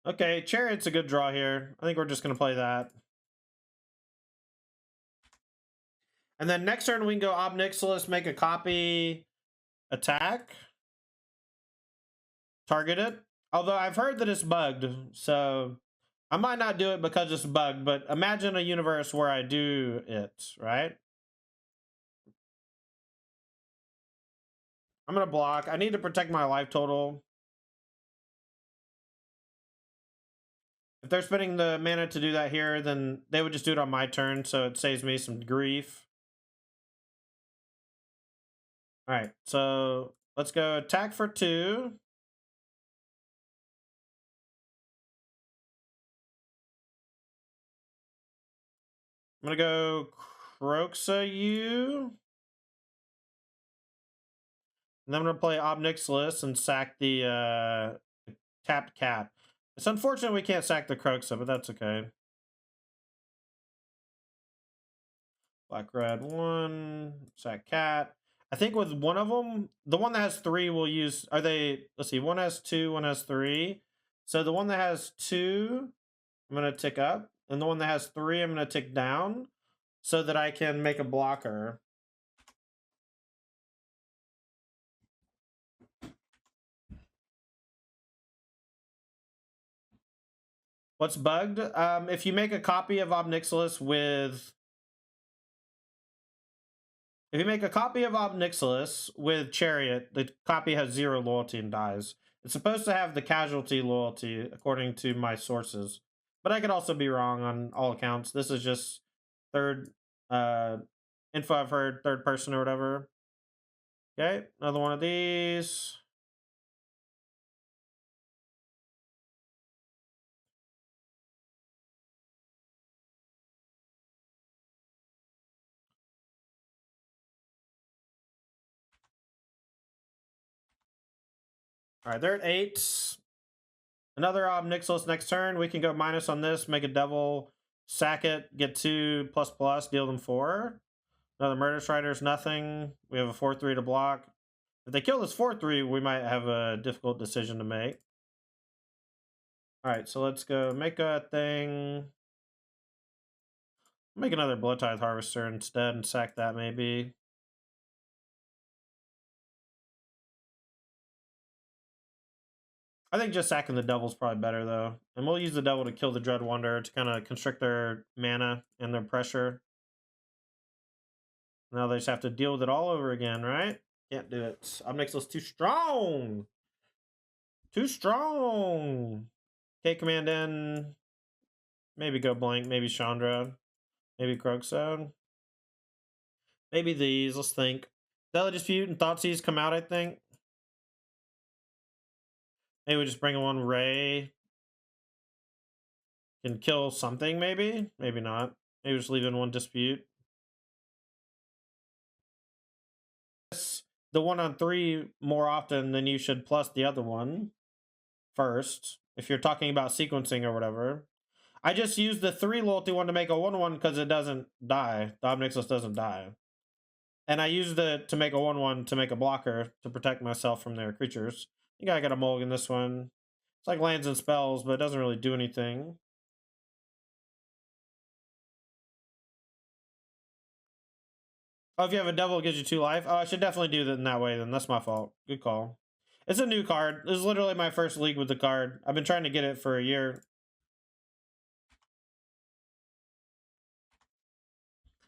Okay, Chariot's a good draw here. I think we're just going to play that. And then next turn we can go Ob Nixilis, make a copy, attack, target it. Although I've heard that it's bugged, so I might not do it because it's bugged, but imagine a universe where I do it, right? I'm going to block. I need to protect my life total. If they're spending the mana to do that here, then they would just do it on my turn, so it saves me some grief. All right, so let's go attack for 2. I'm going to go Kroxa you. And then I'm going to play Ob Nixilis and sack the tapped cat. It's unfortunate we can't sack the Kroxa, but that's okay. Black red 1, sack cat. I think with one of them, the one that has 3 will use, are they, let's see, one has 2, one has 3. So the one that has 2, I'm going to tick up. And the one that has 3, I'm going to tick down so that I can make a blocker. What's bugged? If you make a copy of Ob Nixilis with... If you make a copy of Ob Nixilis with Chariot, the copy has 0 loyalty and dies. It's supposed to have the casualty loyalty, according to my sources. But I could also be wrong on all accounts. This is just third info I've heard, third person or whatever. Okay, another one of these. All right, they're at 8. Another Ob Nixilis next turn. We can go minus on this, make a devil, sack it, get 2++, deal them 4. Another Murder Strider's nothing. We have a 4/3 to block. If they kill this 4/3, we might have a difficult decision to make. Alright, so let's go make a thing. Make another Bloodtithe Harvester instead and sack that maybe. I think just sacking the Devil's probably better though. And we'll use the Devil to kill the Dread Wanderer to kind of constrict their mana and their pressure. Now they just have to deal with it all over again, right? Can't do it. Ob Nixilis too strong. Too strong. Okay, command in. Maybe go blank. Maybe Chandra. Maybe Kroxa. Maybe these. Let's think. Stellar Dispute and Thoughtseize come out, I think. Maybe we just bring in one Ray. Can kill something, maybe? Maybe not. Maybe just leave in one Dispute. The 1-on-3 more often than you should, plus the other one first, if you're talking about sequencing or whatever. I just used the 3 loyalty one to make a 1-1 because it doesn't die. The Ob Nixilis doesn't die. And I used it to make a 1-1 to make a blocker to protect myself from their creatures. I think I got a mulligan this one. It's like lands and spells, but it doesn't really do anything. Oh, if you have a devil, it gives you 2 life. Oh, I should definitely do that in that way then. That's my fault. Good call. It's a new card. This is literally my first league with the card. I've been trying to get it for a year.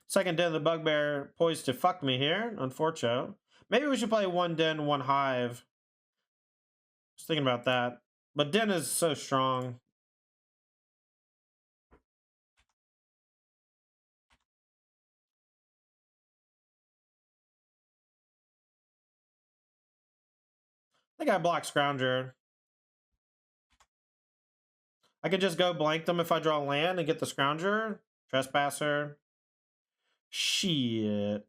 Second Den of the Bugbear poised to fuck me here, unfortunately. Maybe we should play 1 Den, 1 Hive. Just thinking about that. But Den is so strong. I think I block Scrounger. I could just go blank them if I draw land and get the Scrounger. Trespasser. Shit.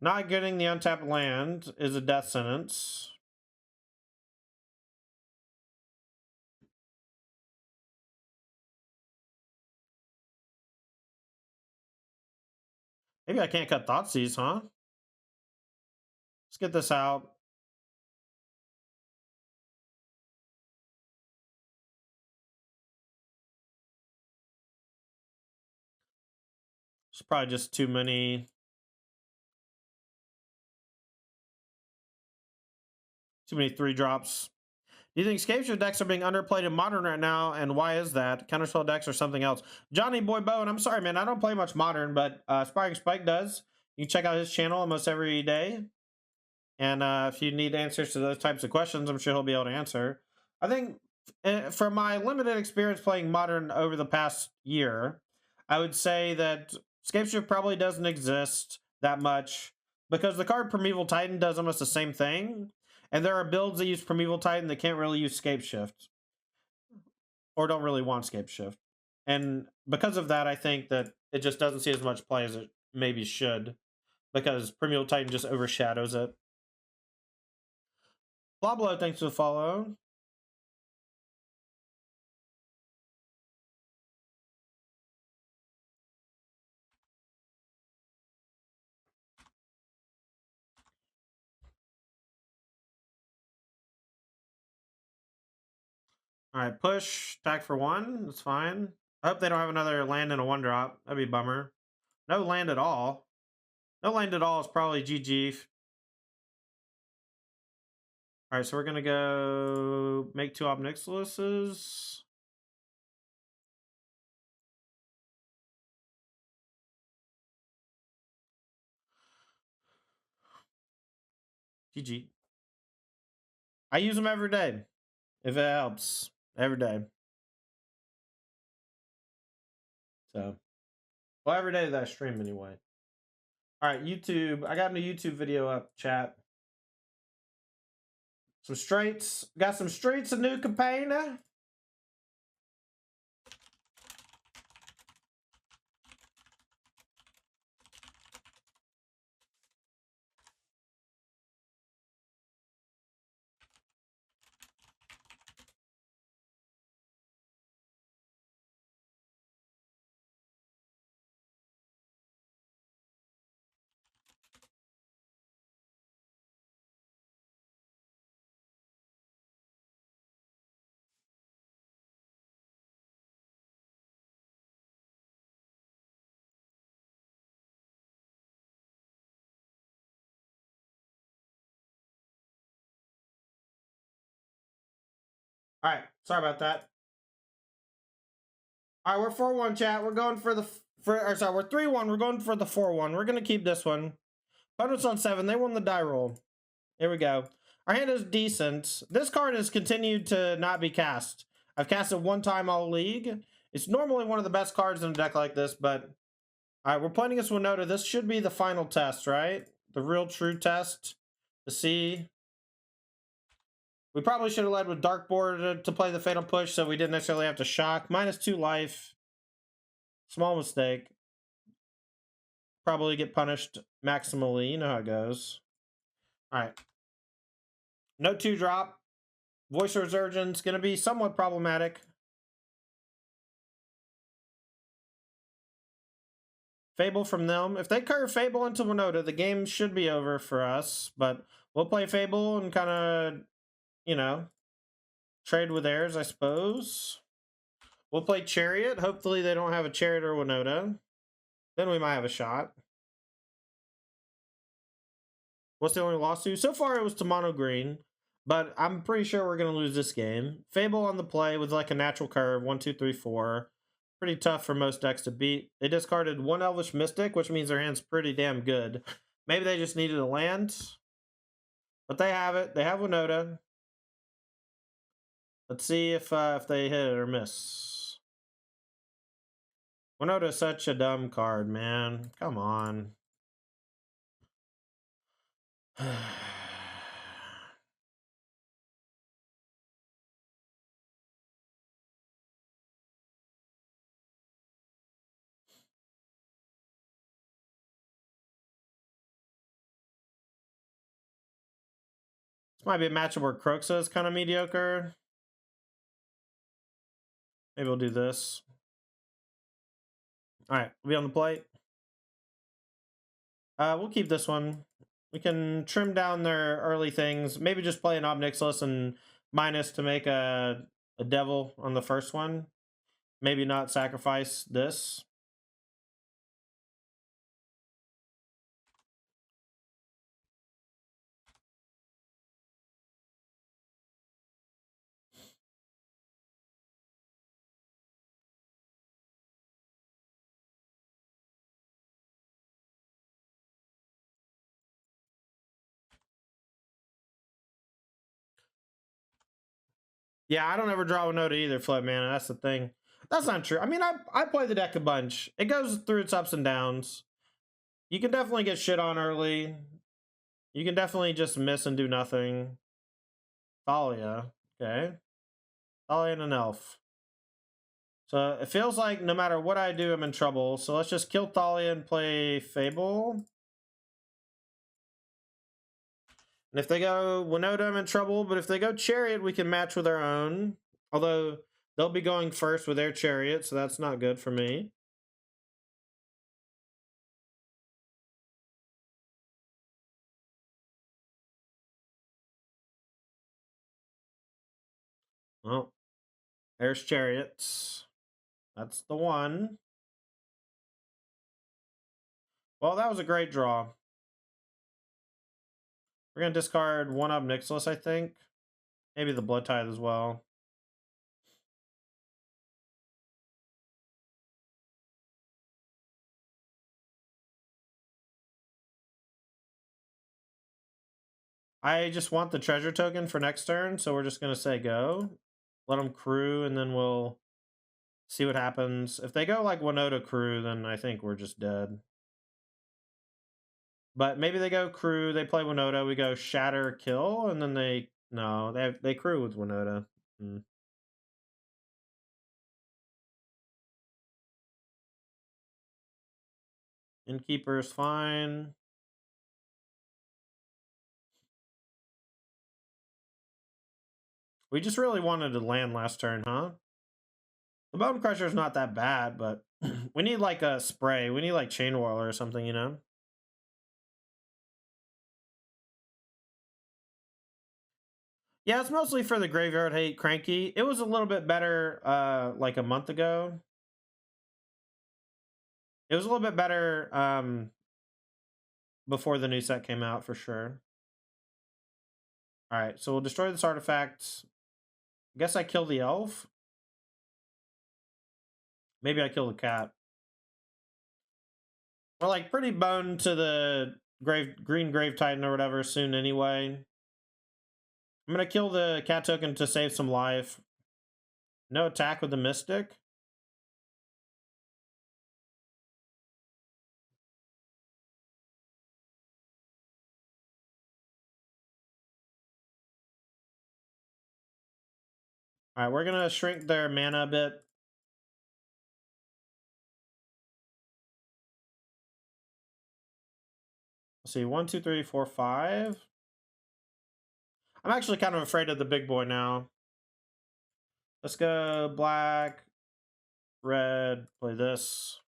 Not getting the untapped land is a death sentence. Maybe I can't cut Thoughtseize, huh? Let's get this out. It's probably just too many. Too many 3-drops. Do you think Scapeship decks are being underplayed in Modern right now, and why is that? Counterspell decks or something else? Johnny Boy Bowen, I'm sorry, man. I don't play much Modern, but Sparking Spike does. You can check out his channel almost every day. And if you need answers to those types of questions, I'm sure he'll be able to answer. I think from my limited experience playing Modern over the past year, I would say that Scapeship probably doesn't exist that much because the card Primeval Titan does almost the same thing. And there are builds that use Primeval Titan that can't really use Scapeshift. Or don't really want Scapeshift. And because of that, I think that it just doesn't see as much play as it maybe should. Because Primeval Titan just overshadows it. Blablo, thanks for the follow. Alright, push, attack for 1. That's fine. I hope they don't have another land and a 1-drop. That'd be a bummer. No land at all. No land at all is probably GG. Alright, so we're gonna go make 2 Ob Nixilises. GG. I use them every day. If it helps. Every day. So. Well, every day that I stream anyway. Alright, YouTube. I got a new YouTube video up, chat. Some straights. Got some streets of new Capenna. Alright, sorry about that. Alright, we're 4-1, chat. We're going for the... we're 3-1. We're going for the 4-1. We're going to keep this one. Opponents on 7. They won the die roll. Here we go. Our hand is decent. This card has continued to not be cast. I've cast it 1 time all league. It's normally one of the best cards in a deck like this, but All right, we're playing against Winota. This should be the final test, right? The real true test to see. We probably should have led with Darkbore to play the Fatal Push, so we didn't necessarily have to shock. -2 life. Small mistake. Probably get punished maximally. You know how it goes. All right. No 2-drop. Voice Resurgence going to be somewhat problematic. Fable from them. If they curve Fable into Winota, the game should be over for us. But we'll play Fable and kind of, you know, trade with theirs, I suppose. We'll play Chariot. Hopefully they don't have a Chariot or Winota. Then we might have a shot. What's the only loss to? So far it was to mono green. But I'm pretty sure we're going to lose this game. Fable on the play with like a natural curve. 1, 2, 3, 4. Pretty tough for most decks to beat. They discarded 1 Elvish Mystic, which means their hand's pretty damn good. Maybe they just needed a land. But they have it. They have Winota. Let's see if they hit it or miss. Winota is such a dumb card, man. Come on. This might be a matchup where Kroxa is kind of mediocre. Maybe we'll do this. All right, we'll be on the plate. We'll keep this one. We can trim down their early things. Maybe just play an Ob Nixilis and minus to make a devil on the first one. Maybe not sacrifice this. Yeah, I don't ever draw a note either, Flood Man. That's the thing. That's not true. I mean, I play the deck a bunch. It goes through its ups and downs. You can definitely get shit on early. You can definitely just miss and do nothing. Thalia. Okay. Thalia and an elf. So it feels like no matter what I do, I'm in trouble. So let's just kill Thalia and play Fable. And if they go Winota, I'm in trouble. But if they go Chariot, we can match with our own. Although they'll be going first with their Chariot, so that's not good for me. Well, there's Chariots. That's the one. Well, that was a great draw. We're going to discard 1 Ob Nixilis, I think. Maybe the Bloodtithe as well. I just want the treasure token for next turn, so we're just going to say go. Let them crew, and then we'll see what happens. If they go like Winota crew, then I think we're just dead. But maybe they go crew, they play Winota, we go shatter, kill, and then they... No, they crew with Winota. Innkeeper is fine. We just really wanted to land last turn, huh? The Bonecrusher is not that bad, but we need like a spray. We need like Chain Whirler or something, you know? Yeah, it's mostly for the Graveyard Hate Cranky. It was a little bit better like a month ago. It was a little bit better before the new set came out, for sure. Alright, so we'll destroy this artifact. I guess I kill the elf. Maybe I kill the cat. We're like pretty boned to the green Grave Titan or whatever soon anyway. I'm gonna kill the cat token to save some life. No attack with the Mystic. All right, we're gonna shrink their mana a bit. Let's see, 1, 2, 3, 4, 5. I'm actually kind of afraid of the big boy now. Let's go black, red, play this.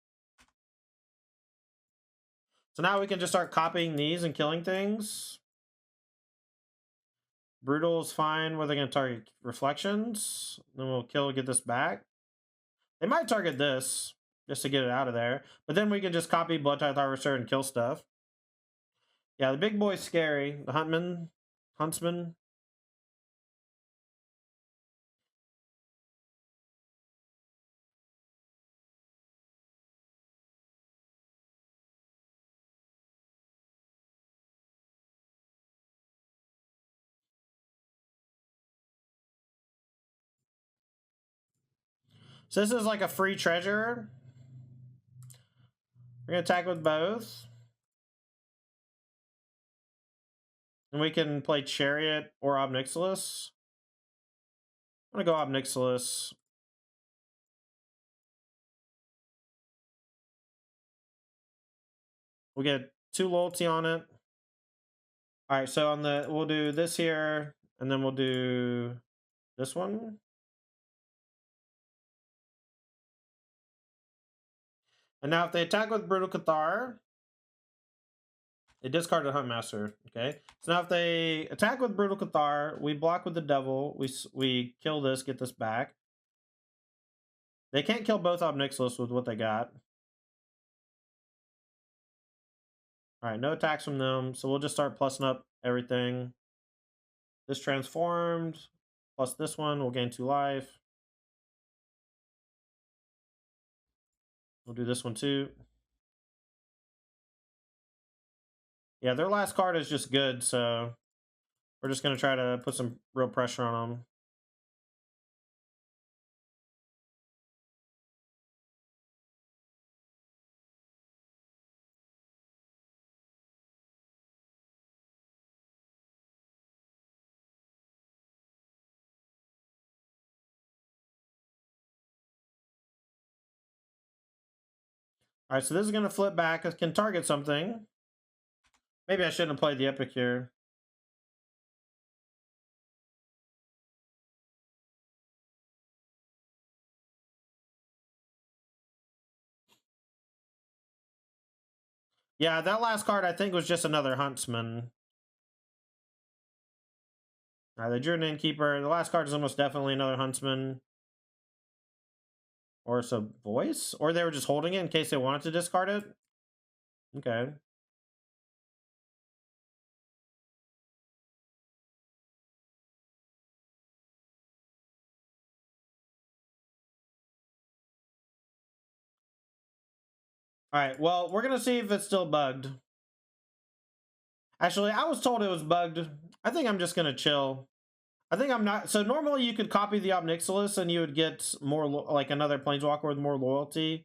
So now we can just start copying these and killing things. Brutal's fine. Where they're going to target reflections. Then we'll kill, get this back. They might target this just to get it out of there. But then we can just copy Bloodtithe Harvester and kill stuff. Yeah, the big boy's scary. The huntsman. So this is like a free treasure. We're going to attack with both. And we can play Chariot or Ob Nixilis. I'm going to go Ob Nixilis. We'll get 2 loyalty on it. All right, so on the we'll do this here, and then we'll do this one. And now if they attack with Brutal Cathar, they discard the Huntmaster, okay? So now if they attack with Brutal Cathar, we block with the Devil, we kill this, get this back. They can't kill both Ob Nixilis with what they got. All right, no attacks from them, so we'll just start plussing up everything. This transformed, plus this one, we'll gain 2 life. We'll do this one too. Yeah, their last card is just good, so we're just going to try to put some real pressure on them. All right, so this is going to flip back. It can target something. Maybe I shouldn't have played the Epicure. Yeah, that last card I think was just another Huntsman. All right, they drew an Innkeeper. The last card is almost definitely another Huntsman. Or it's a voice? Or they were just holding it in case they wanted to discard it? Okay. Alright, well, we're going to see if it's still bugged. Actually, I was told it was bugged. I think I'm just going to chill. I think I'm not... So normally you could copy the Ob Nixilis and you would get more... Like another Planeswalker with more loyalty.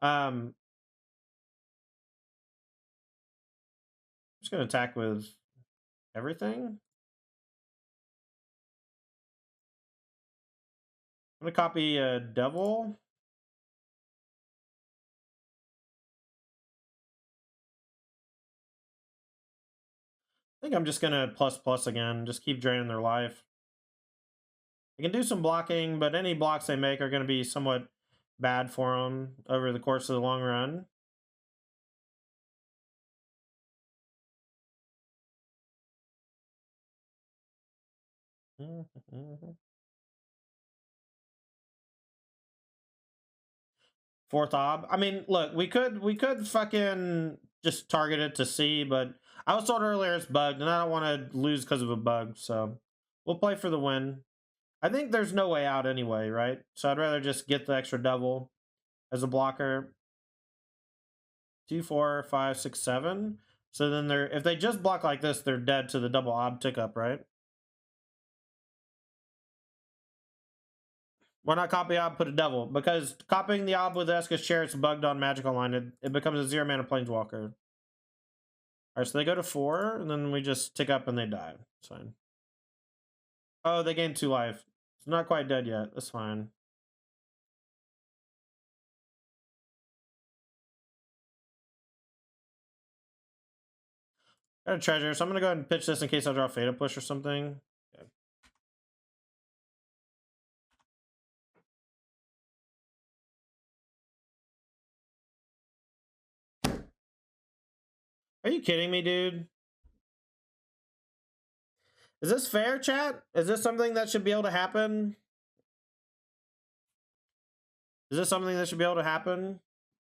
I'm just going to attack with everything. I'm going to copy a Devil. I think I'm just going to plus again. Just keep draining their life. They can do some blocking, but any blocks they make are going to be somewhat bad for them over the course of the long run. Fourth Ob. I mean, look, we could fucking just target it to see, but I was told earlier it's bugged, and I don't want to lose because of a bug, so we'll play for the win. I think there's no way out anyway, right? So I'd rather just get the extra Devil as a blocker. 2, 4, 5, 6, 7. So then they're, if they just block like this, they're dead to the double Ob tick up, right? Why not copy Ob, put a Devil? Because copying the Ob with Esika's Chariot's bugged on Magic Online. It becomes a 0 mana Planeswalker. Alright, so they go to 4, and then we just tick up and they die. It's fine. Oh, they gain 2 life. It's not quite dead yet. That's fine. Got a treasure, so I'm gonna go ahead and pitch this in case I draw Fatal Push or something. Okay. Are you kidding me, dude? Is this fair, chat? Is this something that should be able to happen? Is this something that should be able to happen?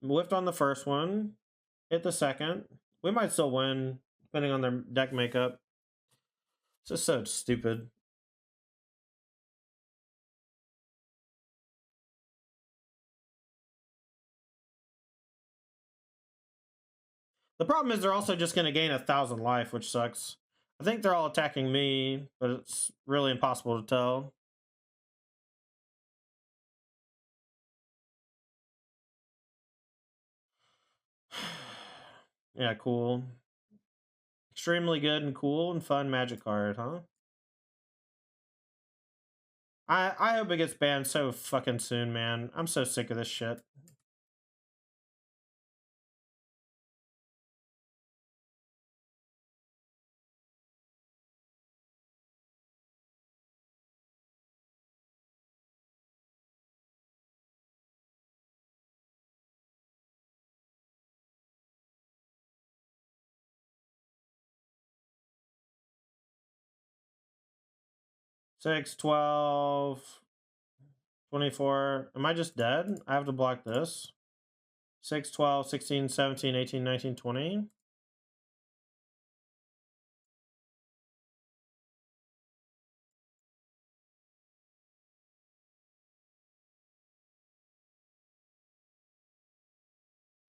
Whiffed on the first one. Hit the second. We might still win, depending on their deck makeup. It's just so stupid. The problem is they're also just going to gain 1,000 life, which sucks. I think they're all attacking me, but it's really impossible to tell. Yeah, cool. Extremely good and cool and fun magic card, huh? I hope it gets banned so fucking soon, man. I'm so sick of this shit. Six, 12, 24. Am I just dead? I have to block this. 6, 12, 16, 17, 18, 19, 20.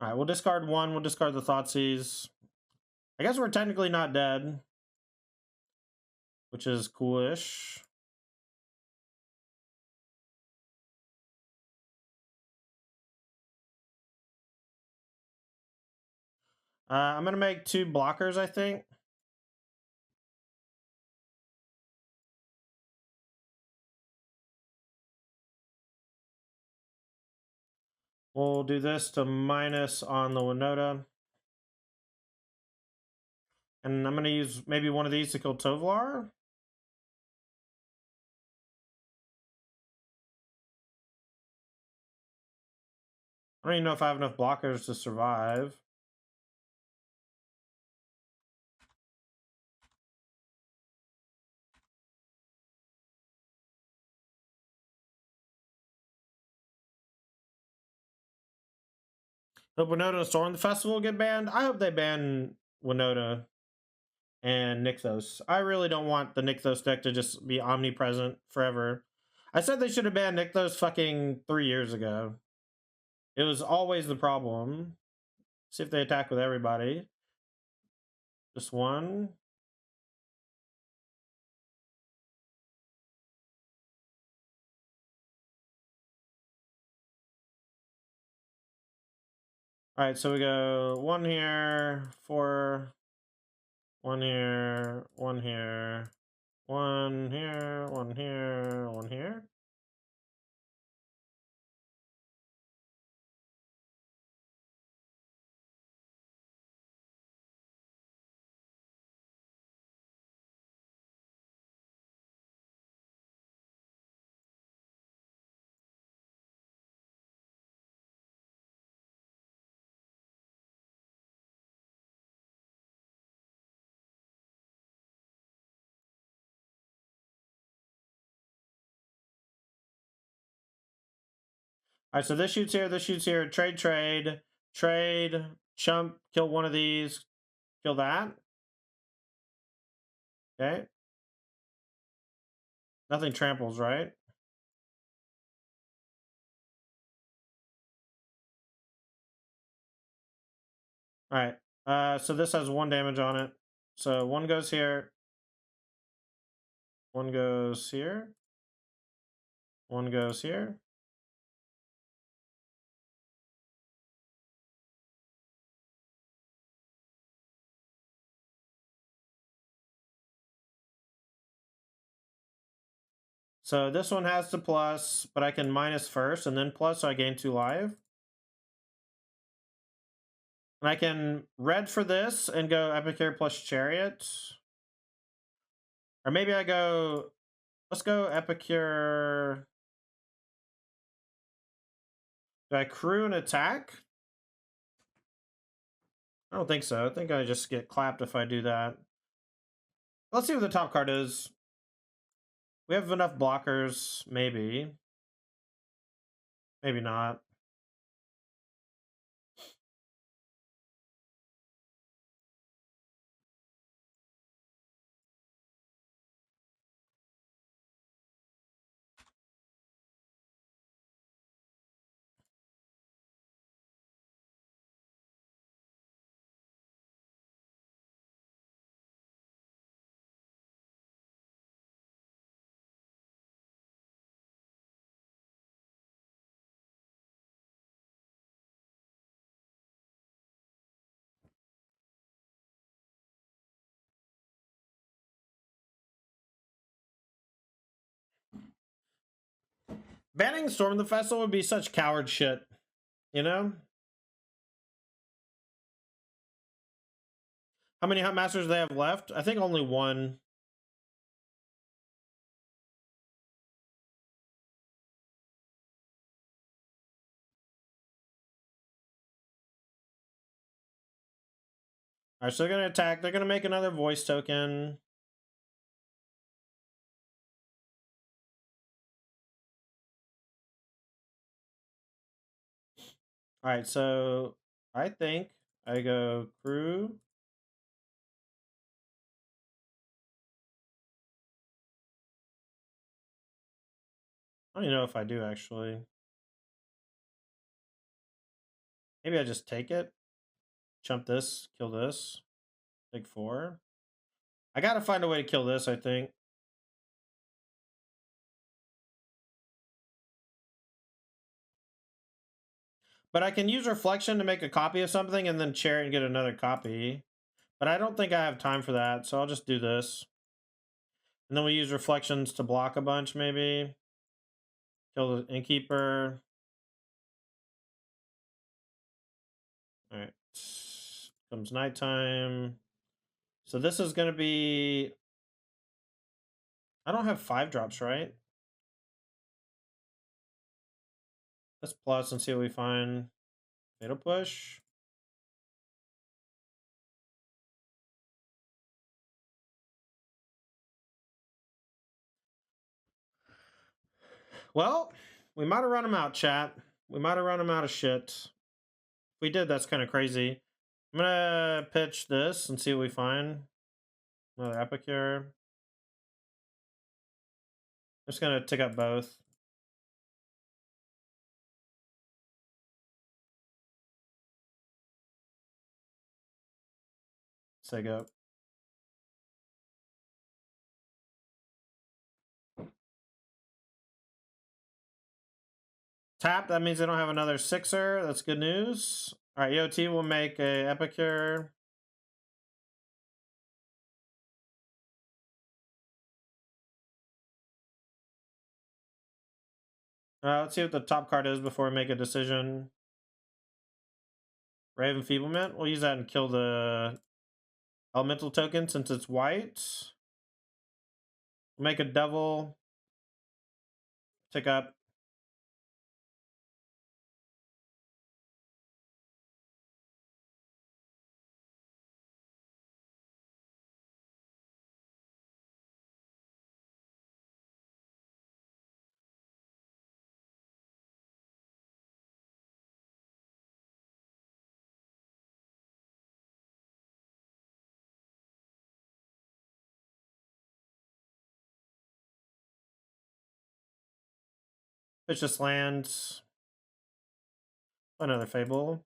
All right, we'll discard one. We'll discard the Thoughtseize. I guess we're technically not dead, which is coolish. I'm going to make 2 blockers, I think. We'll do this to minus on the Winota. And I'm going to use maybe one of these to kill Tovlar. I don't even know if I have enough blockers to survive. Hope Winota and Storm the Festival get banned. I hope they ban Winota and Nykthos. I really don't want the Nykthos deck to just be omnipresent forever. I said they should have banned Nykthos fucking 3 years ago. It was always the problem. See if they attack with everybody. Just one. Alright, so we go 1 here, 4, 1 here, 1 here, 1 here, 1 here, 1 here. Alright, so this shoots here, trade, trade, chump, kill one of these, kill that. Okay. Nothing tramples, right? Alright, so this has 1 damage on it. So 1 goes here. 1 goes here. 1 goes here. So this one has to plus, but I can minus first and then plus, so I gain 2 life. And I can red for this and go Epicure plus Chariot. Or maybe I go, let's go Epicure. Do I crew an attack? I don't think so. I think I just get clapped if I do that. Let's see what the top card is. We have enough blockers, maybe. Maybe not. Banning Storm the Festival would be such coward shit, you know? How many Hunt Masters do they have left? I think only one. Alright, so they're gonna attack. They're gonna make another voice token. Alright, so I think I go crew. I don't even know if I do, actually. Maybe I just take it. Jump this, kill this. Take 4. I gotta find a way to kill this, I think. But I can use Reflection to make a copy of something and then Chariot and get another copy. But I don't think I have time for that, so I'll just do this. And then we use Reflections to block a bunch, maybe. Kill the Innkeeper. Alright. Comes nighttime. So this is going to be... I don't have 5 drops, right? Let's plus and see what we find. Fatal Push. Well, we might have run him out, chat. We might have run him out of shit. If we did, that's kind of crazy. I'm gonna pitch this and see what we find. Another Epicure. I'm just gonna tick up both. Say go. Tap, that means they don't have another 6er. That's good news. Alright, EOT will make a Epicure. Let's see what the top card is before we make a decision. Ray of Enfeeblement. We'll use that and kill the elemental token since it's white. We'll make a devil. Tick up. Pitch this land. Another Fable.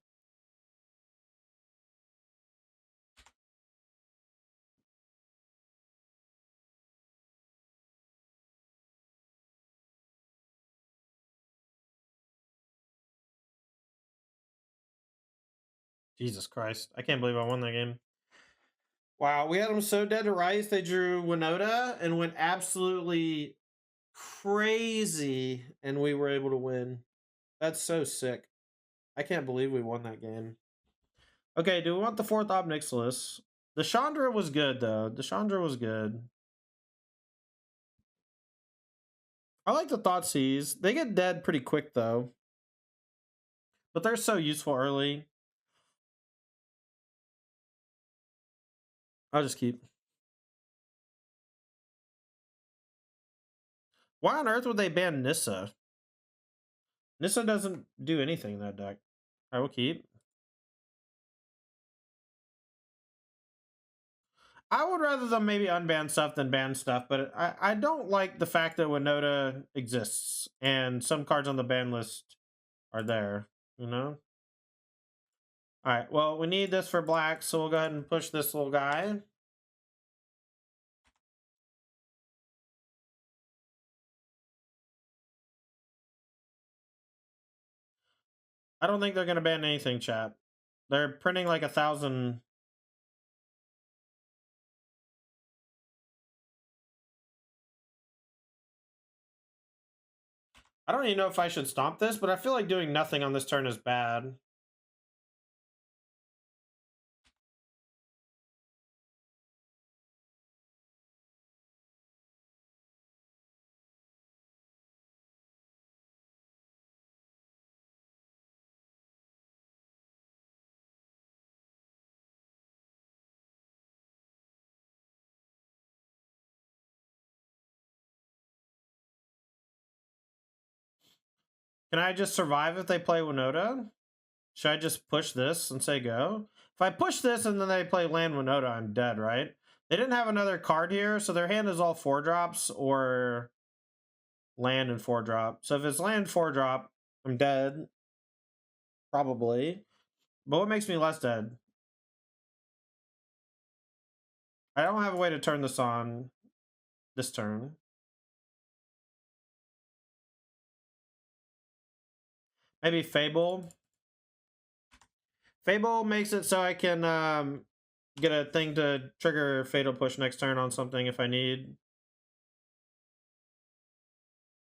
Jesus Christ. I can't believe I won that game. Wow, we had them so dead to rights. They drew Winota and went absolutely crazy, and we were able to win. That's so sick. I can't believe we won that game. Okay, do we want the 4th Ob Nixilis? The Chandra was good, though. The Chandra was good. I like the Thoughtseize. They get dead pretty quick, though. But they're so useful early. I'll just keep. Why on earth would they ban Nissa? Nissa doesn't do anything in that deck. I will keep. I would rather them maybe unban stuff than ban stuff, but I don't like the fact that Winota exists and some cards on the ban list are there, you know? Alright, well, we need this for black, so we'll go ahead and push this little guy. I don't think they're going to ban anything, chat. They're printing like 1,000... I don't even know if I should stomp this, but I feel like doing nothing on this turn is bad. Can I just survive if they play Winota? Should I just push this and say go? If I push this and then they play land Winota, I'm dead, right? They didn't have another card here, so their hand is all 4-drops or land and 4-drop. So if it's land 4-drop, I'm dead. Probably. But what makes me less dead? I don't have a way to turn this on this turn. Maybe Fable. Fable makes it so I can get a thing to trigger Fatal Push next turn on something if I need.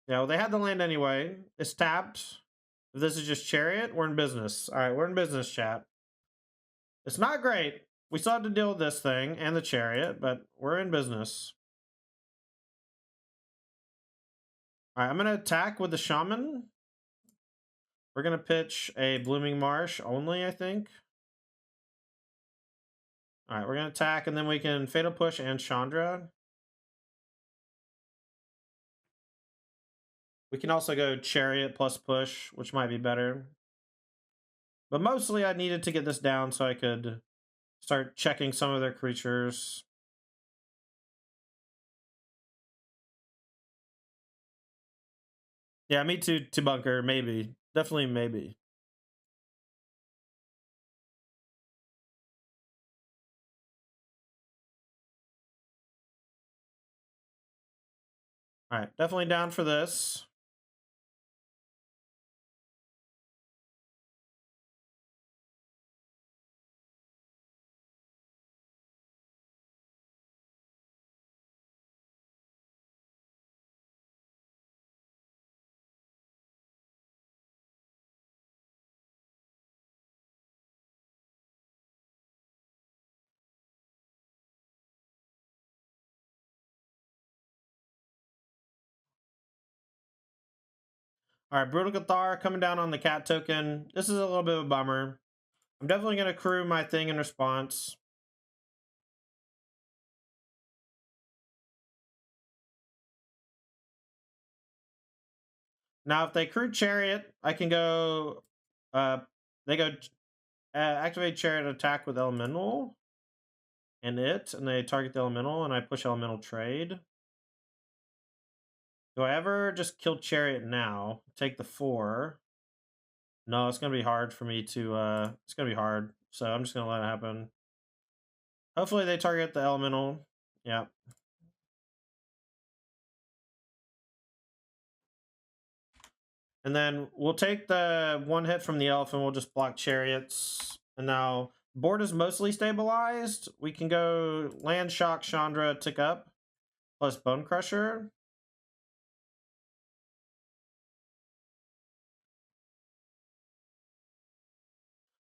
Yeah, well, they had the land anyway. It's tapped. If this is just Chariot, we're in business. All right, we're in business, chat. It's not great. We still have to deal with this thing and the Chariot, but we're in business. All right, I'm going to attack with the Shaman. We're going to pitch a Blooming Marsh only, I think. All right, we're going to attack, and then we can Fatal Push and Chandra. We can also go Chariot plus Push, which might be better. But mostly I needed to get this down so I could start checking some of their creatures. Yeah, me too, to bunker, maybe. Definitely maybe. All right, definitely down for this. All right, Brutal Cathar coming down on the cat token. This is a little bit of a bummer. I'm definitely going to crew my thing in response. Now, if they crew Chariot, I can go... they go activate Chariot attack with Elemental. And they target the Elemental, and I push Elemental trade. Do I ever just kill Chariot now? Take the 4. No, it's going to be hard for me to... it's going to be hard. So I'm just going to let it happen. Hopefully they target the Elemental. Yeah. And then we'll take the 1 hit from the elf and we'll just block Chariots. And now board is mostly stabilized. We can go land, shock, Chandra, tick up, plus Bonecrusher.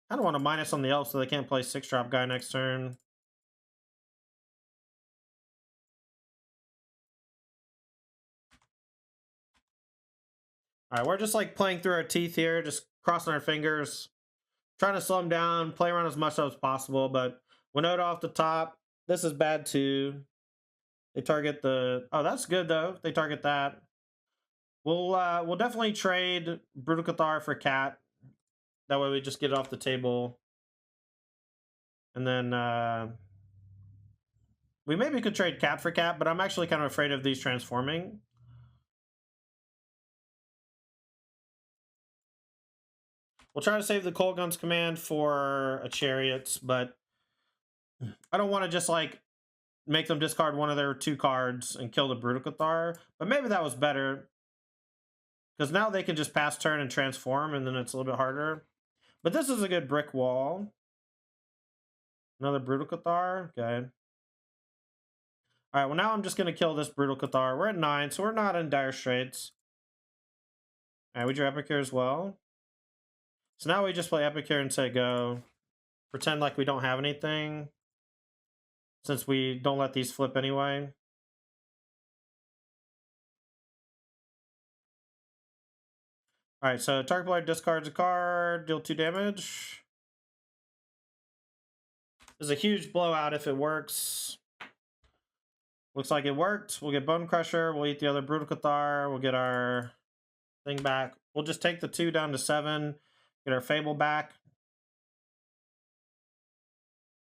I don't want to minus on the elf so they can't play 6-drop guy next turn. All right, we're just like playing through our teeth here, just crossing our fingers, trying to slow them down, play around as much as possible. But Winota off the top, this is bad too. They target the. Oh, that's good though. They target that. We'll definitely trade Brutal Cathar for Cat. That way we just get it off the table. And then we maybe could trade Cat for Cat, but I'm actually kind of afraid of these transforming. We'll try to save the Kolaghan's command for a Chariot, but I don't want to just like make them discard one of their 2 cards and kill the Brutal Cathar. But maybe that was better, because now they can just pass turn and transform, and then it's a little bit harder. But this is a good brick wall. Another Brutal Cathar. Okay. All right, well, now I'm just going to kill this Brutal Cathar. We're at 9, so we're not in dire straits. All right, we drew Epicure as well. So now we just play Epicure and say go. Pretend like we don't have anything, since we don't let these flip anyway. All right, so target player discards a card, deal 2 damage. This is a huge blowout if it works. Looks like it worked. We'll get Bonecrusher. We'll eat the other Brutal Cathar. We'll get our thing back. We'll just take the 2 down to 7. Get our Fable back.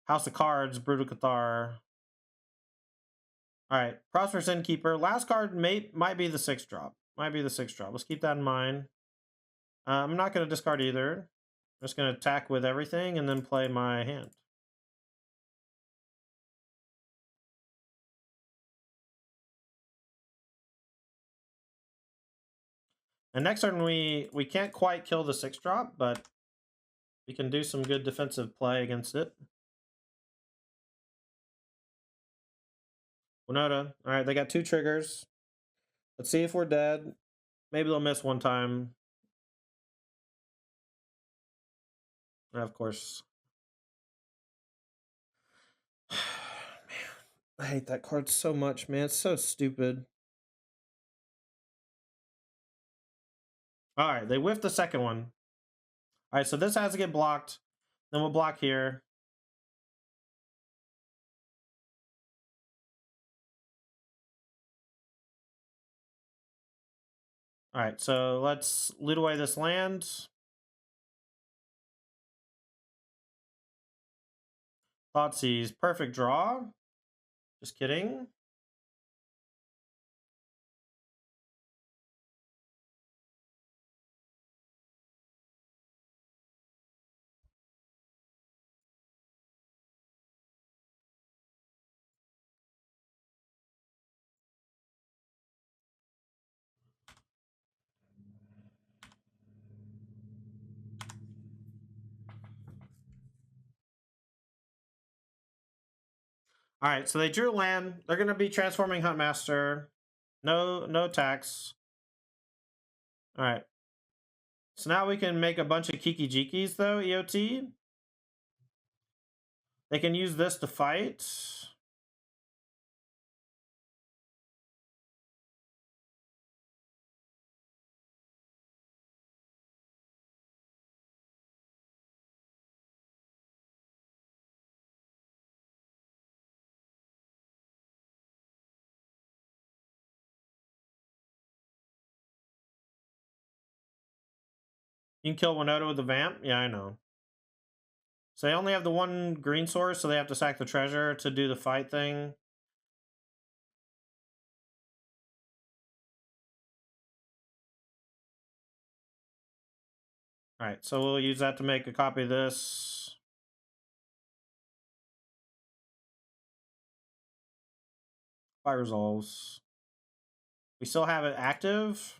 House of Cards, Brutal Cathar. All right, Prosperous Innkeeper. Last card might be the 6-drop. Might be the 6-drop. Let's keep that in mind. I'm not going to discard either. I'm just going to attack with everything and then play my hand. And next turn, we can't quite kill the 6-drop, but we can do some good defensive play against it. Winota. All right, they got 2 triggers. Let's see if we're dead. Maybe they'll miss one time. And of course. Man, I hate that card so much, man. It's so stupid. All right, they whiffed the second one. All right, so this has to get blocked. Then we'll block here. All right, so let's loot away this land. Thoughtseize, perfect draw. Just kidding. All right, so they drew land. They're going to be transforming Huntmaster. No attacks. All right. So now we can make a bunch of Kiki Jikis, though, EOT. They can use this to fight. You can kill Winota with the Vamp? Yeah, I know. So they only have the 1 green source, so they have to sack the treasure to do the fight thing. All right, so we'll use that to make a copy of this. Fight resolves. We still have it active.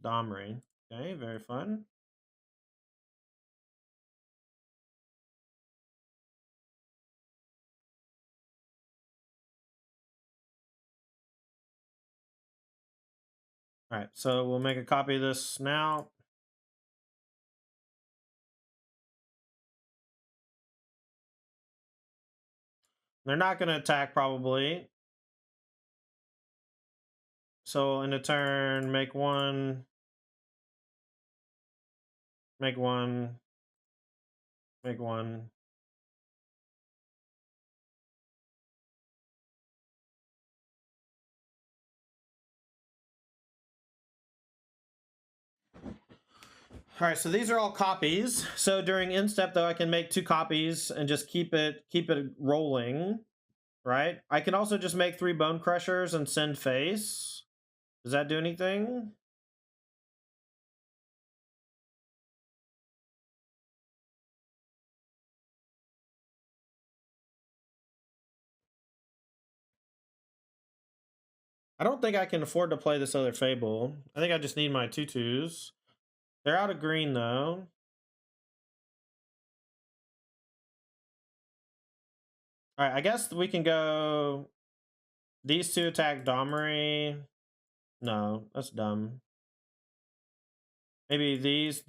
Domri. Okay, very fun. All right, so we'll make a copy of this now. They're not going to attack probably. So in a turn, make one, make one, make one. All right, so these are all copies. So during end step, though, I can make 2 copies and just keep it rolling, right? I can also just make 3 Bonecrushers and send face. Does that do anything? I don't think I can afford to play this other Fable. I think I just need my 2/2s. They're out of green, though. All right, I guess we can go... These 2 attack Domri. No, that's dumb. Maybe these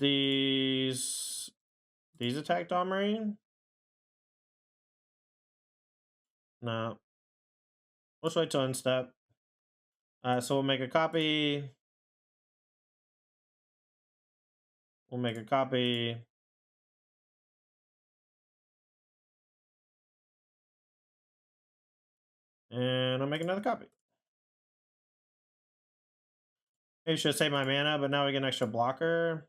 attack Domri? No. Let's wait till end step. So we'll make a copy. We'll make a copy. And I'll make another copy. Maybe should save my mana, but now we get an extra blocker.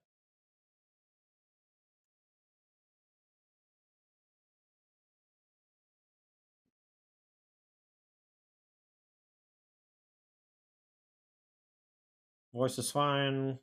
Voice is fine.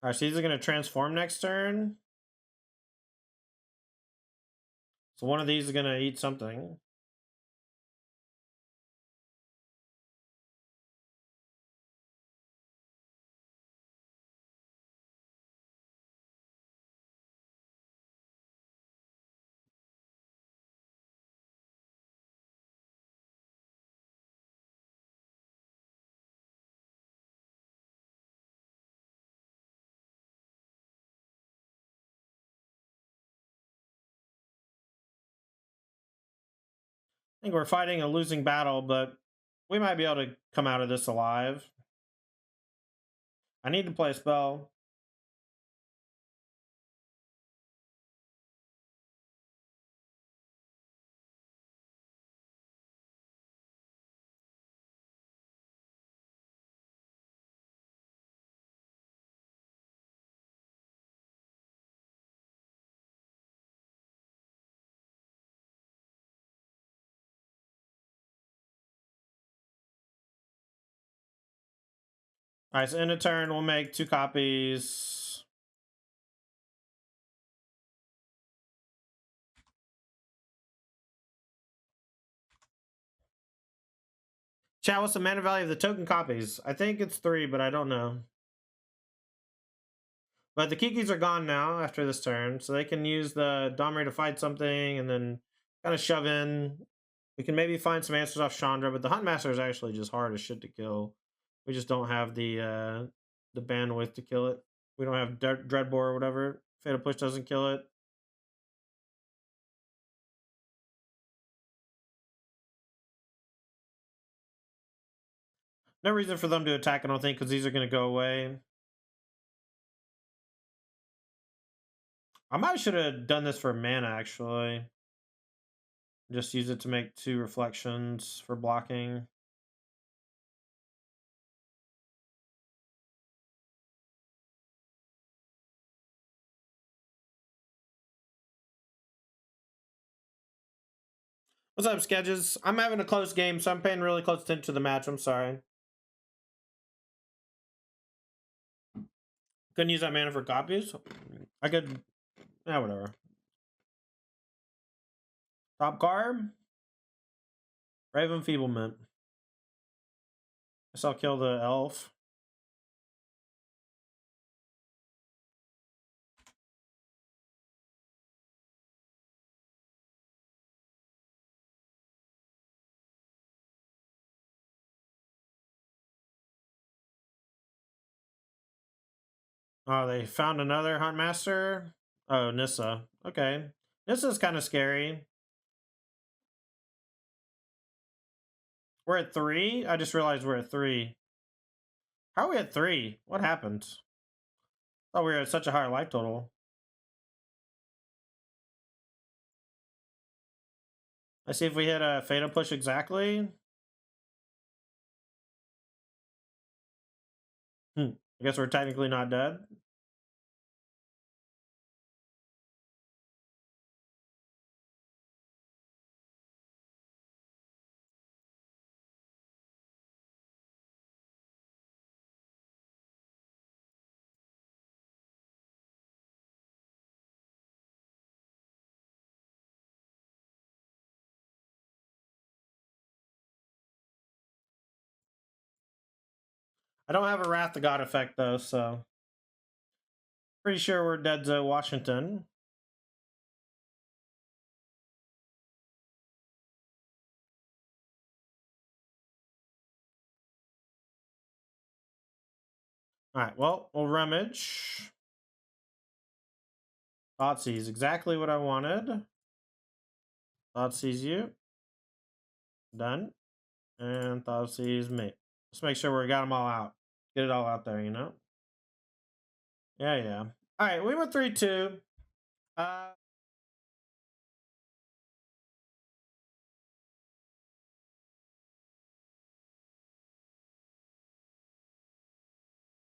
All right, so these are going to transform next turn. So one of these is going to eat something. I think we're fighting a losing battle, but we might be able to come out of this alive. I need to play a spell. All right, so in a turn, we'll make 2 copies. Chat, what's the mana value of the token copies? I think it's 3, but I don't know. But the Kikis are gone now after this turn, so they can use the Domri to fight something and then kind of shove in. We can maybe find some answers off Chandra, but the Huntmaster is actually just hard as shit to kill. We just don't have the bandwidth to kill it. We don't have Dreadbore or whatever. Fatal Push doesn't kill it. No reason for them to attack, I don't think, because these are going to go away. I might should have done this for mana, actually. Just use it to make 2 reflections for blocking. What's up, Sketches? I'm having a close game, so I'm paying really close attention to the match. I'm sorry. Couldn't use that mana for copies. I could... Yeah, whatever. Top card? Ray of Enfeeblement. Guess I'll kill the elf. Oh, they found another Huntmaster? Oh, Nissa. Okay. Nissa's kind of scary. We're at 3? I just realized we're at 3. How are we at 3? What happened? I thought we were at such a higher life total. Let's see if we hit a Fatal Push exactly. I guess we're technically not dead. I don't have a Wrath of God effect though, so pretty sure we're dead to Washington. Alright, well, we'll rummage. Thoughtseize, exactly what I wanted. Thoughtseize you. Done. And Thoughtseize me. Let's make sure we got them all out. Get it all out there, you know? Yeah. Alright, we went 3-2.